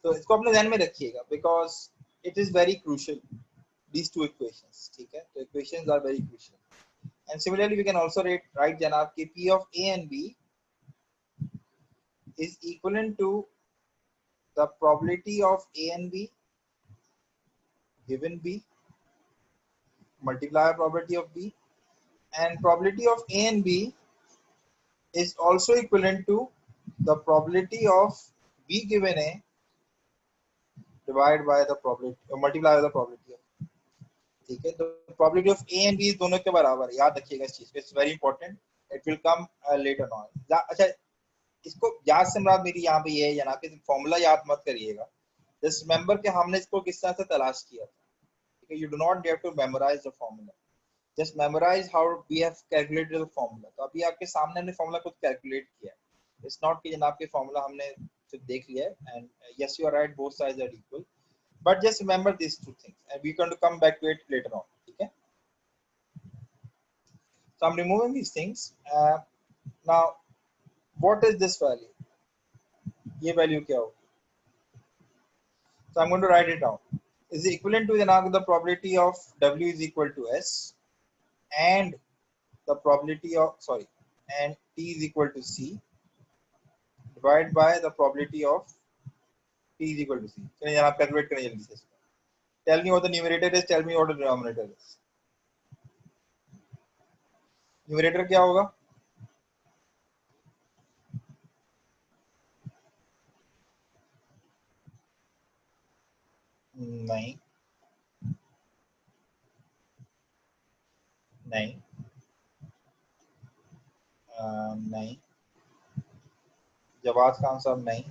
तो इसको अपने ध्यान में रखिएगा because it is very crucial, these two equations. ठीक है, तो equations are very crucial. And similarly we can also write जनाब कि P of A and B is equivalent to the probability of A and B given B multiply probability of B, and probability of A and B is also equivalent to the probability of B given A divided by the probability multiply by the probability of, ठीक है। तो probability of A and B दोनों के बराबर है, याद रखिएगा इस चीज को, it's very important, it will come later on. अच्छा, इसको याद से मुराद मेरी यहाँ पे ये है जनाब कि फॉर्मूला याद मत करिएगा, जस्ट रिमेंबर कि हमने इसको किस तरह से तलाश किया था। ठीक है, you do not have to memorise the formula, just memorise how we have calculated the formula. तो अभी आपके सामने हमने फॉर्मूला खुद कैलकुलेट किया है, इट्स नॉट कि जनाब के फॉर्मूला हमने सिर्फ देख लिया है। And yes you are right, both sides are equal, but just remember these two things and we're going to come back to it later on. Okay, so I'm removing these things. Now what is this value? Ye value kya hoga? So I'm going to write it down. Is equivalent to the probability of W is equal to S and the probability of and T is equal to C divided by the probability of T is equal to C. चलिए जनाब calculate करें जल्दी से। Tell me what the numerator is, tell me what the denominator is. Numerator क्या होगा? नहीं नहीं नहीं, जवाब का आंसर नहीं,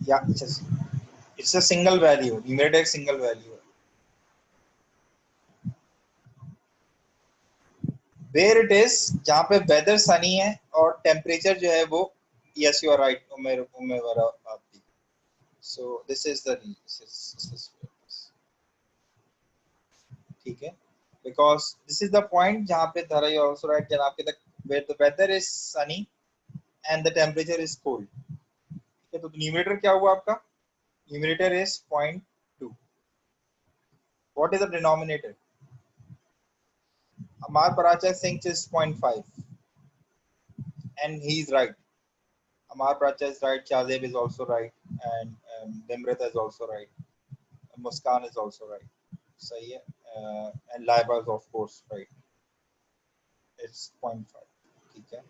या it's a single value, numerator एक सिंगल वैल्यू है। वेयर इट इज, जहाँ पे वेदर सनी है और टेम्परेचर जो है वो यस यू आर राइट उमेर आपकी. सो दिस इज द ठीक है, because this is the point जहाँ पे धरा यू आल्सो राइट जनाब के तक where the weather is sunny and the temperature is cold. ठीक है, तो न्यूमरेटर क्या हुआ आपका? Numerator is 0.2. What is the denominator? Amar Parachar thinks is 0.5 and he is right. Amar Parachar is right, Shazeb is also right, and Nimrata is also right. Muskan is also right. सही है, and Laiba is of course right. It's 0.5. ठीक है.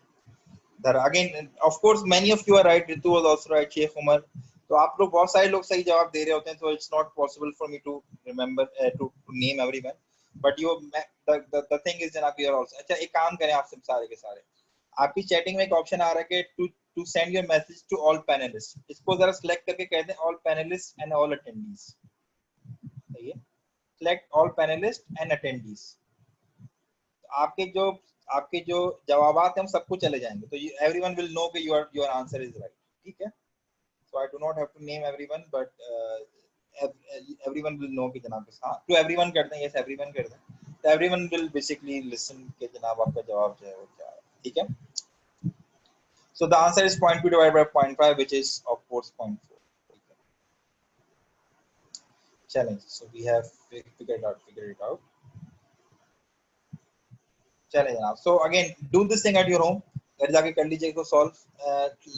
There again, of course, many of you are right. Ritu was also right. Sheikh Umar. तो आप लोग बहुत सारे लोग सही जवाब दे रहे होते हैं, तो it's not possible for me to remember to name everyone. But you the thing is जनाब you are also. अच्छा एक काम करें आप सब सारे के सारे. आपकी चैटिंग में एक ऑप्शन आ रहा है कि to send your message to all panelists. इसको जरा select करके कह दें all panelists and all attendees. सही है. Select all panelists and attendees. आपके जो जवाबात हैं हम सबको चले जाएंगे, तो everyone will know कि your answer is right. ठीक है. So I do not have to name everyone, but everyone will know कि जनाब हाँ to everyone कर दें, yes everyone कर दें, तो everyone will basically listen कि जनाब आपका जवाब जो है वो क्या है. ठीक है. So the answer is 0.2 divided by 0.5, which is of course 0.4. Challenge. So we have figured it out. चलें जनाब. So again, do this thing at your home. घर जाके कर लीजिए इसको solve.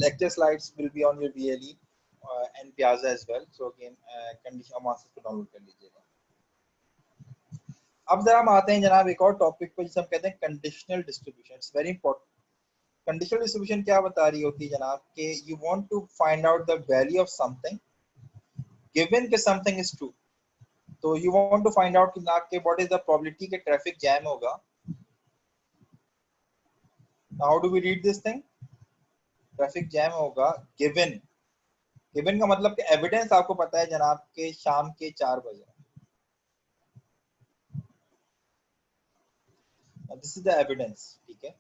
Lecture slides will be on your VLE and Piazza as well. So again, conditional answers को download कर लीजिएगा. अब जरा हम आते हैं जनाब एक और टॉपिक पे जिसे हम कहते हैं conditional distribution. It's very important. Conditional distribution क्या बता रही होती है जनाब कि you want to find out the value of something given कि समथिंग इज ट्रू. तो you want to find out कि जनाब के व्हाट इज द प्रोबेबिलिटी कि ट्रैफिक जैम होगा. Now how do we read this thing? Traffic jam होगा गिवन. गिवन का मतलब कि एविडेंस आपको पता है जनाब के शाम के 4 बजे. This is the evidence. ठीक है.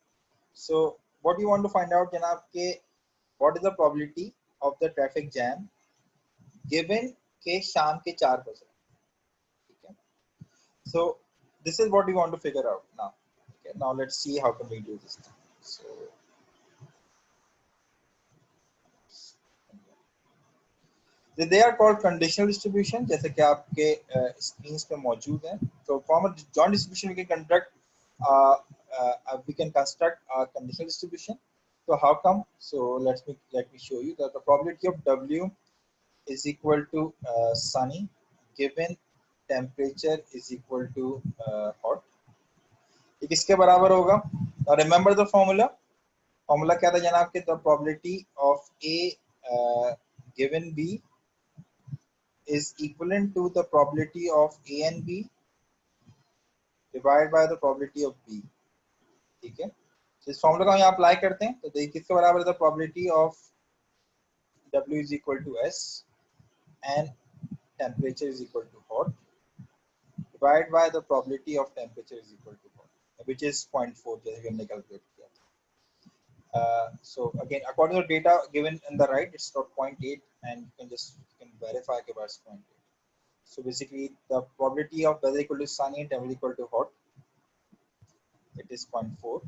So what you want to find out जनाब के what is the probability of the traffic jam given के शाम के 4 बजे. ठीक है. So this is what you want to figure out now. Okay. Now let's see how can we do this thing. So they are called conditional distribution, जैसे कि आपके स्क्रीन पे मौजूद हैं. तो from a joint distribution we can construct a conditional distribution. So how come? So let me show you that the probability of W is equal to sunny given temperature is equal to hot. ये किसके बराबर होगा? Now remember the formula. Formula क्या था जनाब के? The probability of A given B is equivalent to the probability of A and B divided by the probability of B. ठीक है. तो इस फॉर्मूला को हम यहाँ अप्लाई करते हैं, तो देखिए किसके बराबर है? the probability of W is equal to S and temperature is equal to hot divided by the probability of temperature is equal to hot, which is 0.4 जैसे कि हमने कैलकुलेट किया. So again, according to data given in the right, it's not 0.8, and you can verify के बाद 0.8. So basically, the probability of weather equal to sunny and temperature equal to hot, it is 0.4.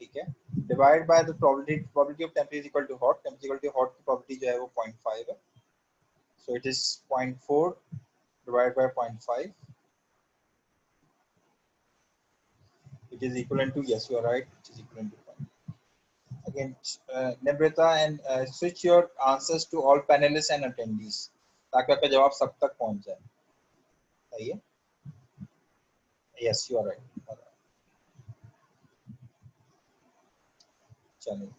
ठीक है. Divided by the probability of temperature equal to hot, temperature equal to hot की probability जो है वो 0.5 है. So it is 0.4 divided by 0.5, which is equivalent to, yes, you are right, which is equivalent to 0.5. Again, Nibrita, and switch your answers to all panelists and attendees ताकि आपका जवाब सब तक पहुंच जाए. सही है? Yes, you are right. चलिए.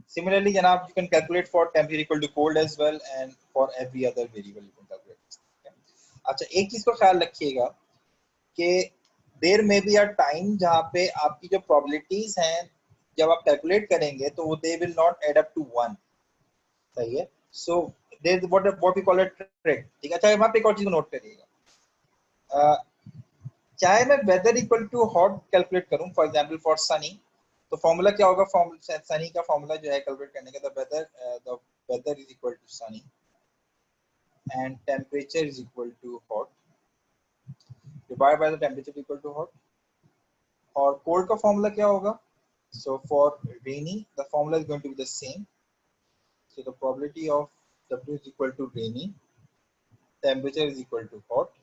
Similarly, जनाब, you can calculate for temperature equal to cold as well, and for every other variable you can calculate. अच्छा, एक चीज को ख्याल रखिएगा कि देयर में बी अ टाइम जहाँ पे आपकी जो प्रोबेबिलिटीज हैं जब आप कैलकुलेट करेंगे तो वो they will not add up to 1. सही है. So there what we call it trick. ठीक है. अच्छा, वहाँ पे एक और चीज नोट करिएगा. चाहे मैं weather equal to hot calculate करूं, फॉर एग्जांपल फॉर सनी, तो फॉर्मूला क्या होगा, सनी का फॉर्मूला जो है कैलकुलेट करने का, the weather is equal to sunny and temperature is equal to hot divide by the temperature equal to hot. और कोल्ड का फॉर्मूला क्या होगा, so for rainy the formula is going to be the same, so the probability of W is equal to rainy, temperature is equal to hot,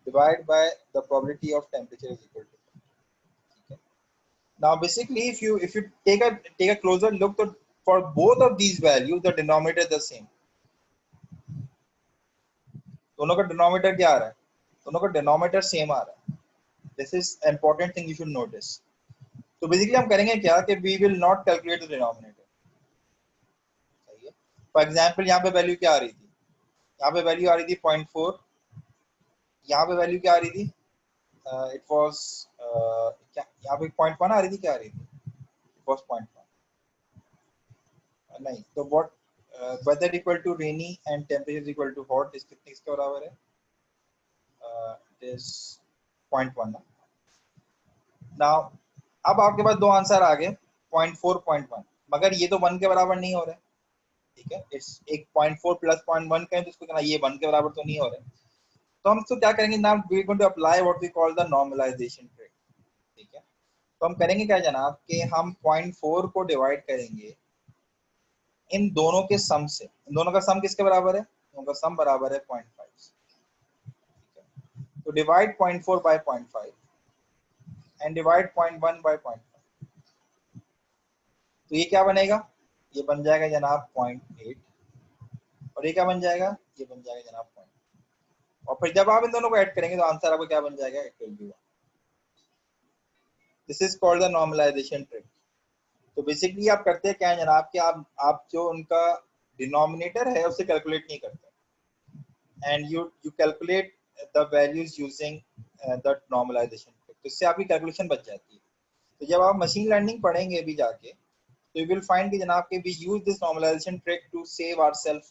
divided by the probability of temperature is equal to hot. Okay. Now basically if you take a closer look, to for both of these values the denominator is the same, दोनों का denominator क्या आ रहा है, दोनों का denominator same आ रहा है। This is important thing you should notice. तो बेसिकली हम करेंगे क्या कि we will not calculate the denominator, सही है। फॉर एग्जांपल यहाँ पे वैल्यू क्या आ रही थी, यहाँ पे वैल्यू आ रही थी 0.4, यहाँ पे वैल्यू क्या आ रही थी, इट वाज क्या यहाँ पे 0.1 आ रही थी, क्या आ रही थी, इट वाज 0.1 नहीं, तो what weather equal to rainy and temperature equal to hot इस कितने इसके बराबर है, इट इज 0.1 ना। नाउ अब आपके पास दो आंसर आ गए 0.4 0.1, मगर ये तो 1 के बराबर नहीं हो रहे, ठीक है, इट्स एक 0.4 प्लस 0.1 का है तो इसको कहना ये 1 के बराबर तो नहीं हो रहे, तो हम तो क्या करेंगे ना, we going to apply what we call the normalization trick, ठीक है। तो हम करेंगे क्या जनाब कि हम 0.4 को डिवाइड करेंगे इन दोनों के सम से, इन दोनों का सम किसके बराबर है, दोनों का सम बराबर है 0.5, ठीक है। तो divide 0.4 by 0.5 and divide 0.1 by 0.5, तो ये क्या बनेगा, ये बन जाएगा जनाब 0.8, और ये क्या बन जाएगा, ये बन जाएगा जनाब 0.8, और फिर जब आप इन दोनों को ऐड करेंगे तो आंसर आपको क्या बन जाएगा, it will be 1। This is called the normalization trick. तो बेसिकली आप करते क्या है जनाब कि आप जो उनका डिनोमिनेटर है उसे कैलकुलेट नहीं करते, and you calculate the values using the normalization trick, तो इससे आपकी कैलकुलेशन बच जाती है। तो जब आप मशीन लर्निंग पढ़ेंगे अभी जाके, तो यू विल फाइंड कि जनाब कि we use this normalization trick to save ourselves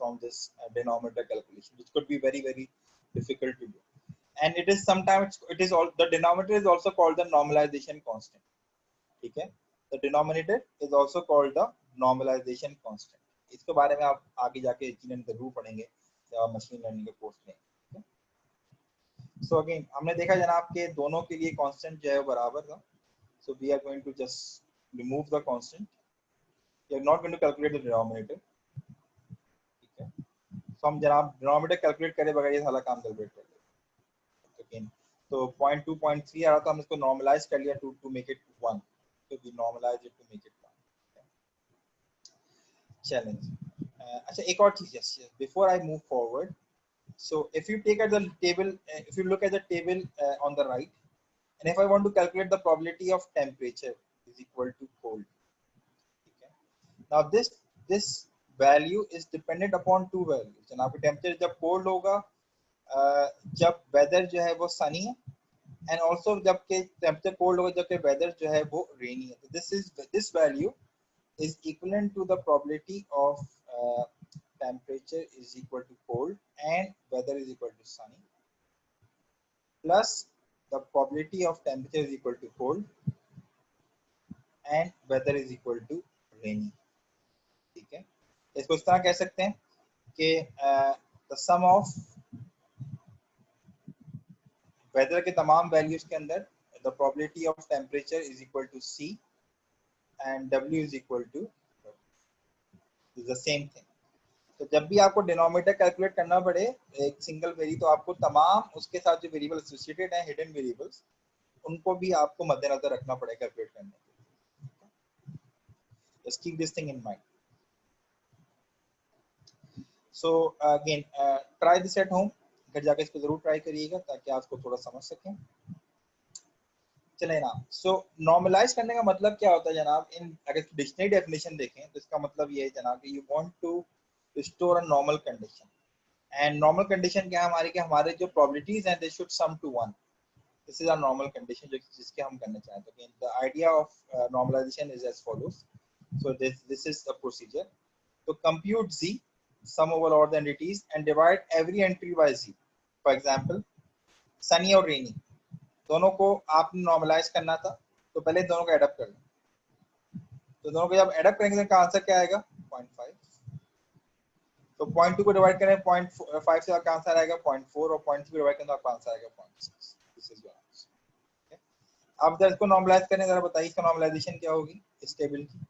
from this denominator calculation, which could be very difficult to do, and it is sometimes it is all the denominator is also called the normalization constant, ठीक है, the denominator is also called the normalization constant। इसके बारे में आप आगे जाके यकीनन जरूर पढ़ेंगे जब आप मशीन लर्निंग के कोर्स में। सो अगेन हमने देखा जनाब के दोनों के लिए कांस्टेंट जो है वो बराबर था, so we are going to just remove the constant, we are not going to calculate the denominator, ठीक है। तो हम जनाब डिनोमिनेटर कैलकुलेट करे बगैर ये सारा काम कैलकुलेट कर लेते हैं, तो 0.2 0.3 आ रहा था, हम इसको नॉर्मलाइज कर लिया टू मेक इट 1, तो we normalize it to make it 1 challenge. अच्छा एक और चीज है before I move forward, so if you take at the table if you look at the table on the right, and if I want to calculate the probability of temperature is equal to cold, okay, now this value is dependent upon two values, जनाब टेम्परेचर जब कोल्ड होगा, जब वेदर जो है वो सनी है, एंड ऑल्सो जब के टेम्परेचर कोल्ड होगा जब के वेदर जो है वो रेनी है, तो this value is equivalent to the probability of temperature is equal to cold and weather is equal to sunny, plus the probability of temperature is equal to cold and weather is equal to rainy, ठीक है। इसको इस तरह कह सकते हैं कि the sum of वेदर के तमाम वैल्यूज के अंदर the probability of temperature is equal to C and W is equal to the same thing। तो जब भी आपको डिनोमिनेटर कैलकुलेट करना पड़े एक सिंगल वेरी, तो आपको तमाम उसके साथ जो वेरिएबल एसोसिएटेड हैं हिडन वेरिएबल्स, उनको भी आपको मद्देनजर रखना पड़ेगा कैलकुलेट करने के लिए। Just keep this thing in mind. So again try this at home, घर जाकर इसको जरूर ट्राई करिएगा ताकि आप इसको थोड़ा समझ सकें। चले ना, सो नॉर्मलाइज करने का मतलब क्या होता है जनाब, इन अगर डिक्शनरी डेफिनेशन देखें तो इसका मतलब ये है जनाब कि you want to restore a normal condition, and normal condition क्या है हमारी कि हमारे जो प्रोबेबिलिटीज हैं they should sum to 1, this is our normal condition जिसके हम करना चाहते हैं। The idea of normalization is as follows, so this is the procedure, तो compute z sum over all the entities and divide every entry by z, for example Sunny और रेनी दोनों को आपने नॉर्मलाइज करना था, तो पहले दोनों को एडअप कर लो। तो दोनों को जब एडअप करेंगे तो इसका आंसर क्या आएगा 0.5। तो 0.2 को डिवाइड करें 0.5 से आपका आंसर आएगा 0.4 और 0.3 को डिवाइड करें तो आपका आंसर आएगा 0.6। This is your answer. अब जब इसको नॉर्मलाइज करें जरा बताइए इसका नॉर्मलाइजेशन क्या होगी इस टेबल की।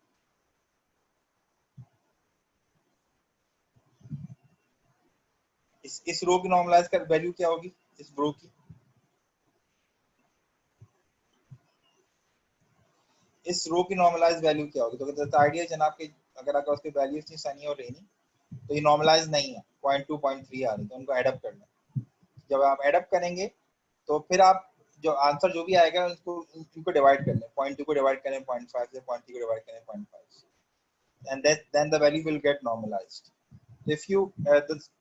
इस रो की नॉर्मलाइज कर वैल्यू क्या होगी इस रो की। इस रो की नॉर्मलाइज वैल्यू क्या होगी। तो आइडिया जनाब के अगर आपके पास कोई वैल्यूज थी सनी और रेनी तो ये नॉर्मलाइज नहीं है 0.2 0.3 आ रही तो उनको एडअप करना। जब आप एडअप करेंगे तो फिर आप जो आंसर जो भी आएगा उसको इनको डिवाइड कर लें 0.2 को डिवाइड करें 0.5 से 0.3 को डिवाइड करें 0.5 and then the value will get normalized. If you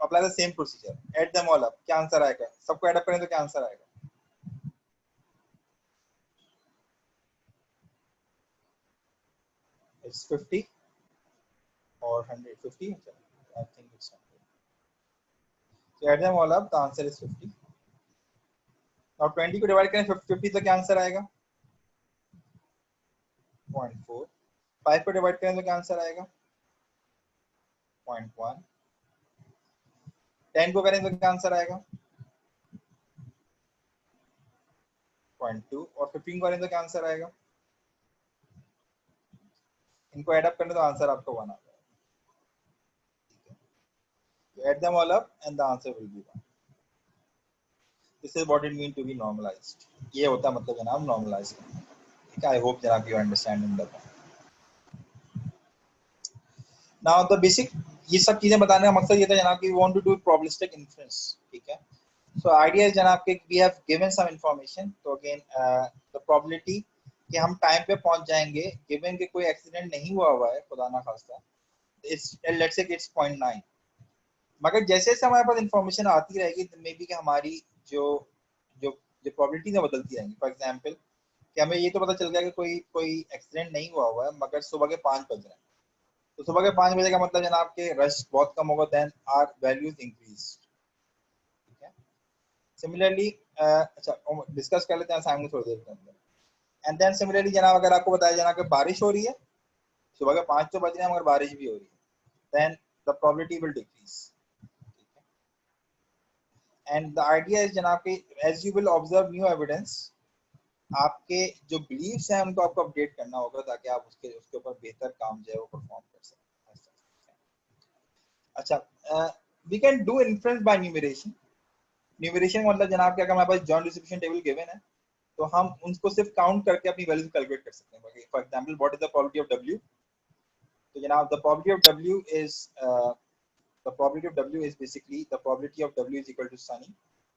apply the same procedure add them all up क्या आंसर आएगा। सबको एडअप करें तो क्या आंसर आएगा। It's 50 or 150 I think it's 100. So add them all up the answer is 50. Now 20 को डिवाइड करें 50 तो क्या आंसर आएगा 0.4। 5 को डिवाइड करें तो क्या आंसर आएगा 0.1। 10 को करें तो क्या आंसर आएगा 0.2 और 15 को करें तो क्या आंसर आएगा। इनको एड अप करने तो आंसर आपका 1 आ जाएगा। Add them all up and the answer will be 1. This is what it means to be normalized. ये होता मतलब जनाब normalize करना। ठीक है, I hope जनाब you understand in the point. Now the basic ये सब चीजें बताने का मकसद ये था जनाब कि we want to do probabilistic inference। ठीक है, so idea is जनाब कि we have given some information तो again the probability कि हम टाइम पे पहुंच जाएंगे given कि कोई एक्सीडेंट नहीं हुआ है खुदा ना खास्ता let's say it's 0.9। मगर जैसे जैसे हमारे पास इंफॉर्मेशन आती रहेगी मे बी कि हमारी जो जो जो प्रोबेबिलिटी है बदलती रहेंगी। फॉर एग्जांपल कि हमें ये तो पता चल गया कि कोई एक्सीडेंट नहीं हुआ है मगर सुबह के 5 बज रहे हैं तो सुबह के 5 बजे का मतलब जनाब के रश बहुत कम होगा देन आर वैल्यूज इंक्रीज। ठीक है, सिमिलरली अच्छा डिस्कस कर लेते हैं सामने थोड़ी देर के अंदर। एंड देन सिमिलरली जनाब अगर आपको बताया जाना कि बारिश हो रही है सुबह के 5 तो बज रहे हैं मगर बारिश भी हो रही है then the probability will decrease. And the idea is जनाब कि as you will observe new evidence आपके जो बिलीव्स हैं उनको आपको अपडेट करना होगा ताकि आप उसके ऊपर बेहतर काम जो है वो परफॉर्म कर सकें। अच्छा we can do inference by enumeration. Enumeration मतलब जनाब कि अगर हमारे पास जॉइंट डिस्ट्रीब्यूशन टेबल गिवन है तो हम उनको सिर्फ काउंट करके अपनी वैल्यू कैलकुलेट कर सकते हैं। For example what is the probability of W। तो जनाब the probability of W is the probability of W is basically the probability of W is equal to sunny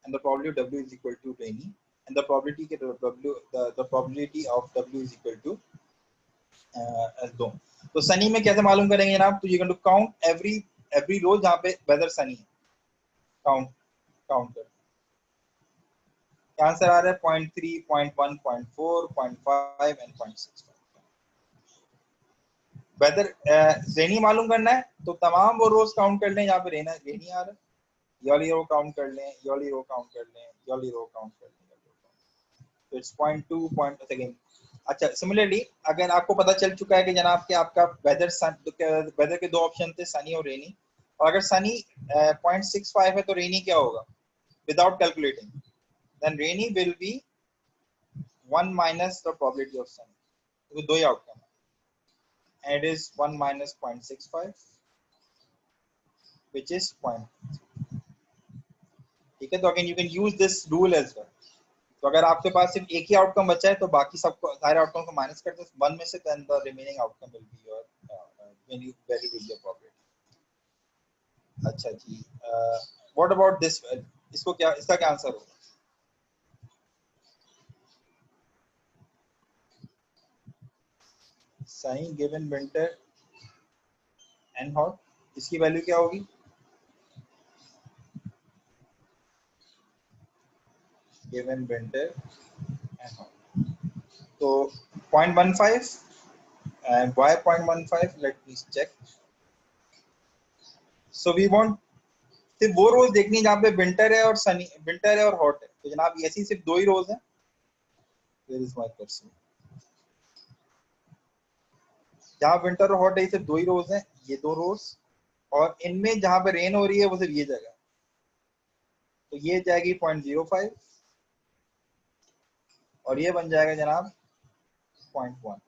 and the probability of W is equal to rainy and the probability the probability of W is equal to दो। तो सनी में कैसे मालूम करेंगे जनाब। तो you can to count every rows जहाँ पे वेदर सनी है काउंट कर क्या आंसर आ रहा है 0.3 0.1 0.4 0.5 एंड 0.6। वेदर रेनी मालूम करना है तो तमाम वो रोज काउंट कर लें जहाँ पे रेनी आ रहा है। यॉली रो काउंट कर लें यॉली रो काउंट कर लें यॉली रो काउंट कर लें तो इट्स 0.2 पॉइंट सेकेंड। अच्छा सिमिलरली अगर आपको पता चल चुका है कि जनाब कि आपका वेदर के दो ऑप्शन थे सनी और रेनी और अगर सनी 0.65 है तो रेनी क्या होगा without calculating then rainy will be 1 minus the probability of sunny. तो दो ही आउटकम है and it is 1 minus 0.65 which is 0.3। ठीक है, तो again you can use this rule as well. तो अगर आपके पास सिर्फ एक ही आउटकम बचा है तो बाकी सबको सारे आउटकम को माइनस कर दो 1 में से then the remaining outcome will be your value will be probability. अच्छा जी व्हाट अबाउट दिस इसको क्या इसका क्या आंसर होगा। Sunny given winter and hot इसकी वैल्यू क्या होगी गिवन विंटर एंड हॉट। तो 0.15 and why 0.15 let me check। So we want सिर्फ वो रोज देखनी है जहाँ पे विंटर है और सनी, विंटर है और हॉट है। तो जनाब ऐसी सिर्फ दो ही रोज हैं। Where is my cursor? जहाँ विंटर और हॉट है सिर्फ दो ही रोज हैं, ये दो रोज, और इनमें जहाँ पे रेन हो रही है वो सिर्फ ये जगह। तो ये जाएगी 0.05 और ये बन जाएगा जनाब 0.1।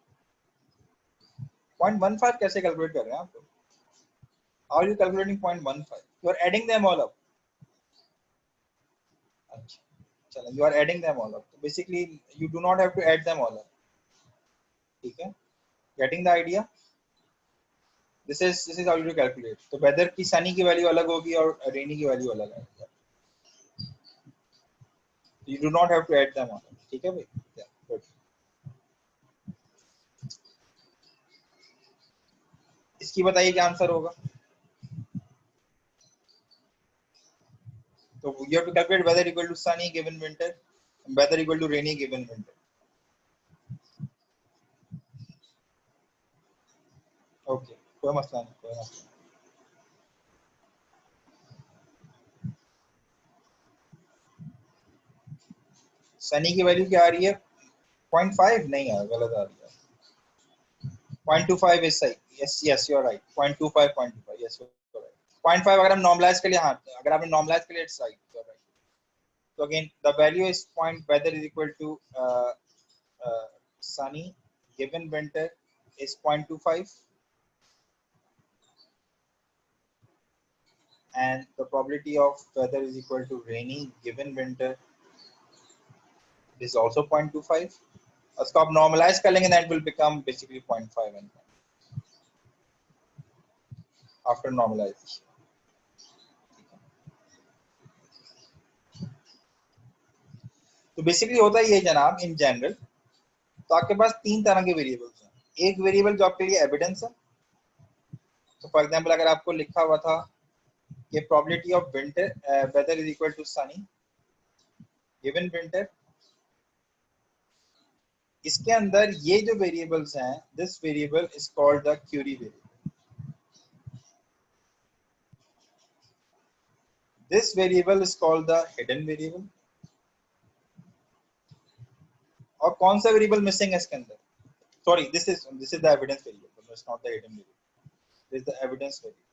0.15 कैसे कैलकुलेट कर रहे हैं आप? How are you calculating 0.15? You are adding them all up. अच्छा, चलो, you are adding them all up. So basically, you do not have to add them all up. ठीक है? Getting the idea? This is how you calculate. तो weather की sunny की वैल्यू अलग होगी और rainy की वैल्यू अलग आएगी। You do not have to add them all. ठीक है भाई? Yeah, good. इसकी बताइए क्या आंसर होगा? So you have to calculate weather equal to sunny given winter, and weather equal to rainy given winter. Okay, कोई मसला नहीं, कोई मसला नहीं। सनी की वैल्यू क्या आ रही है? 0.5 नहीं है, गलत आ रही है। 0.25 is सही। yes you are right। 0.25 yes you are right। 0.5 अगर हम नॉर्मलाइज के लिए, हाँ अगर आपने नॉर्मलाइज के लिए it's right, you are right। So again the value is weather is equal to sunny given winter is 0.25 and the probability of weather is equal to rainy given winter is also 0.25। उसको आप नॉर्मलाइज कर लेंगे that will become basically 0.5 and after normalization। तो बेसिकली होता ही है जनाब इन जनरल। तो आपके पास तीन तरह के वेरिएबल्स हैं। एक वेरिएबल जो आपके लिए एविडेंस है। तो फॉर एग्जांपल अगर आपको लिखा हुआ था कि probability of winter weather is equal to sunny given winter, इसके अंदर ये जो वेरिएबल्स हैं, this variable is called the query variable. This variable is called the hidden variable. और कौन सा वेरिएबल मिसिंग है इसके अंदर? Sorry, this is the evidence variable, it's not the hidden variable, this is the evidence variable.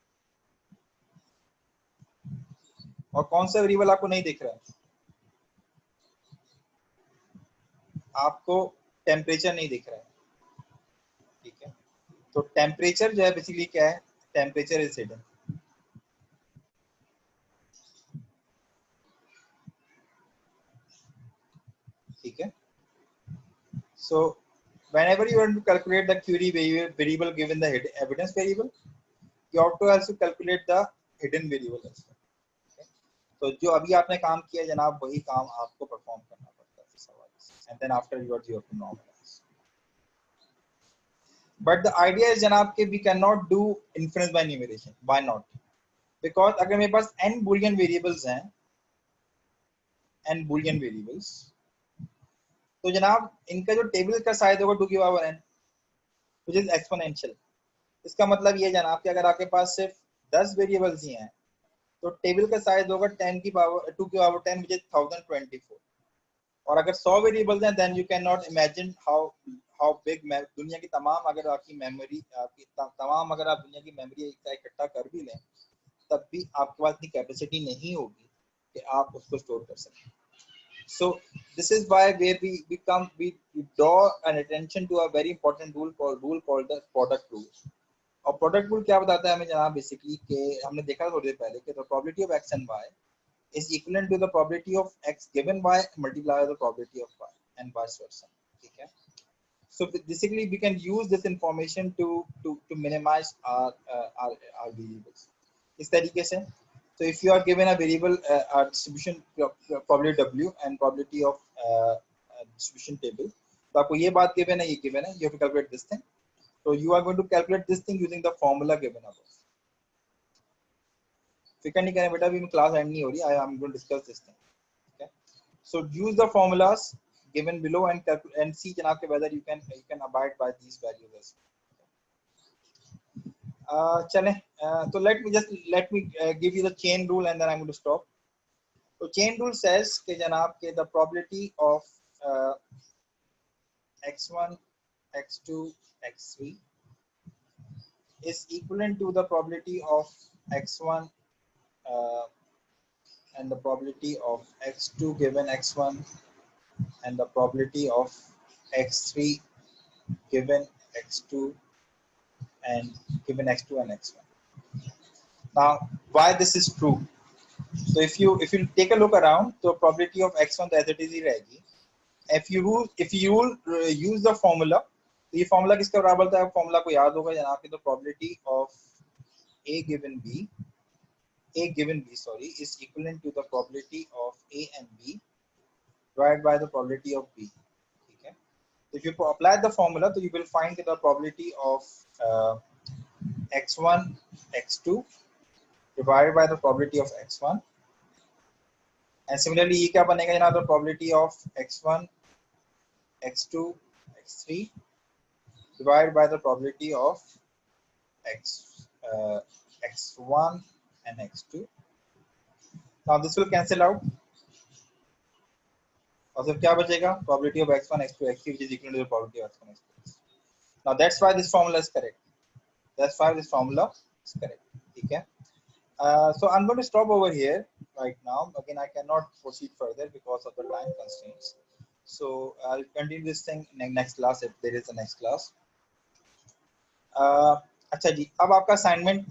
और कौन सा वेरिएबल आपको नहीं दिख रहा है? आपको टेम्परेचर नहीं दिख रहा है। ठीक है, तो टेम्परेचर जो है बेसिकली क्या है? Temperature is hidden. ठीक है, so whenever you want to calculate the Curie variable given the evidence variable, you have to also calculate the hidden variable as well। तो जो अभी आपने काम किया जनाब, वही काम आपको परफॉर्म करना पड़ता है सवाल, and then afterwards you have to normalize। But the idea is जनाब कि we cannot do inference by enumeration। Why not? Because अगर मेरे पास n boolean variables हैं, n boolean variables, तो जनाब इनका जो टेबल का साइज होगा 2 की power n, which is exponential। इसका मतलब ये जनाब कि अगर आपके पास सिर्फ 10 वेरिएबल्स ही हैं तो टेबल का साइज होगा 10 की पावर 2 की पावर 10 which is 1024। और अगर 100 वेरिएबल्स हैं then you cannot imagine how big दुनिया की तमाम, अगर आपकी मेमोरी आपकी तमाम, अगर आप दुनिया की मेमोरी इकट्ठा कर भी लें तब भी आपके पास इतनी कैपेसिटी नहीं होगी कि आप उसको स्टोर कर सकें। So this is why where we draw an attention to a very important rule called the product rule। और प्रोडक्ट रूल क्या बताता है हमें जनाब? बेसिकली कि हमने देखा थोड़ी देर पहले कि the probability of x and y is equivalent to the probability of x given y multiplied by the probability of y and vice versa। ठीक है, so basically we can use this information to minimize our variables इस तरीके से। So if you are given a variable a distribution probability w and probability of distribution table, तो आपको ये बात given है, ये given है, you have to calculate this thing। So you are going to calculate this thing using the formula given above। फिकर नहीं करें बेटा, अभी क्लास एंड नहीं हो रही, I am going to discuss this thing। Okay, so use the formulas given below and see जनाब के whether you can abide by these values as well। चलें, तो let me give you the chain rule and then I'm going to stop. So chain rule says कि जनाब के the probability of x1, x2, x3 is equivalent to the probability of x1 and the probability of x2 given x1 and the probability of x3 given x2 and given x2 and x1. Now, why this is true? So if you take a look around, the probability of x1 as it is ही रहेगी. If you use the formula, तो ये formula किसके बराबर था? Formula को याद होगा जनाब कि the probability of a given b is equivalent to the probability of a and b divided by the probability of b. Okay. If you apply the formula, so you will find the probability of x1, x2 divided by the probability of x1, and similarly, ये क्या बनेगा जनाब? The probability of x1, x2, x3 divided by the probability of x1 and x2. Now this will cancel out. और फिर क्या बचेगा? Probability of x1, x2, x3 which is equal to the probability of x1, x2. Now that's why this formula is correct. That's why this formula is correct. Okay. So I'm going to stop over here right now. Again, I cannot proceed further because of the time constraints. So I'll continue this thing in next class if there is a next class. अच्छा जी, अब आपका assignment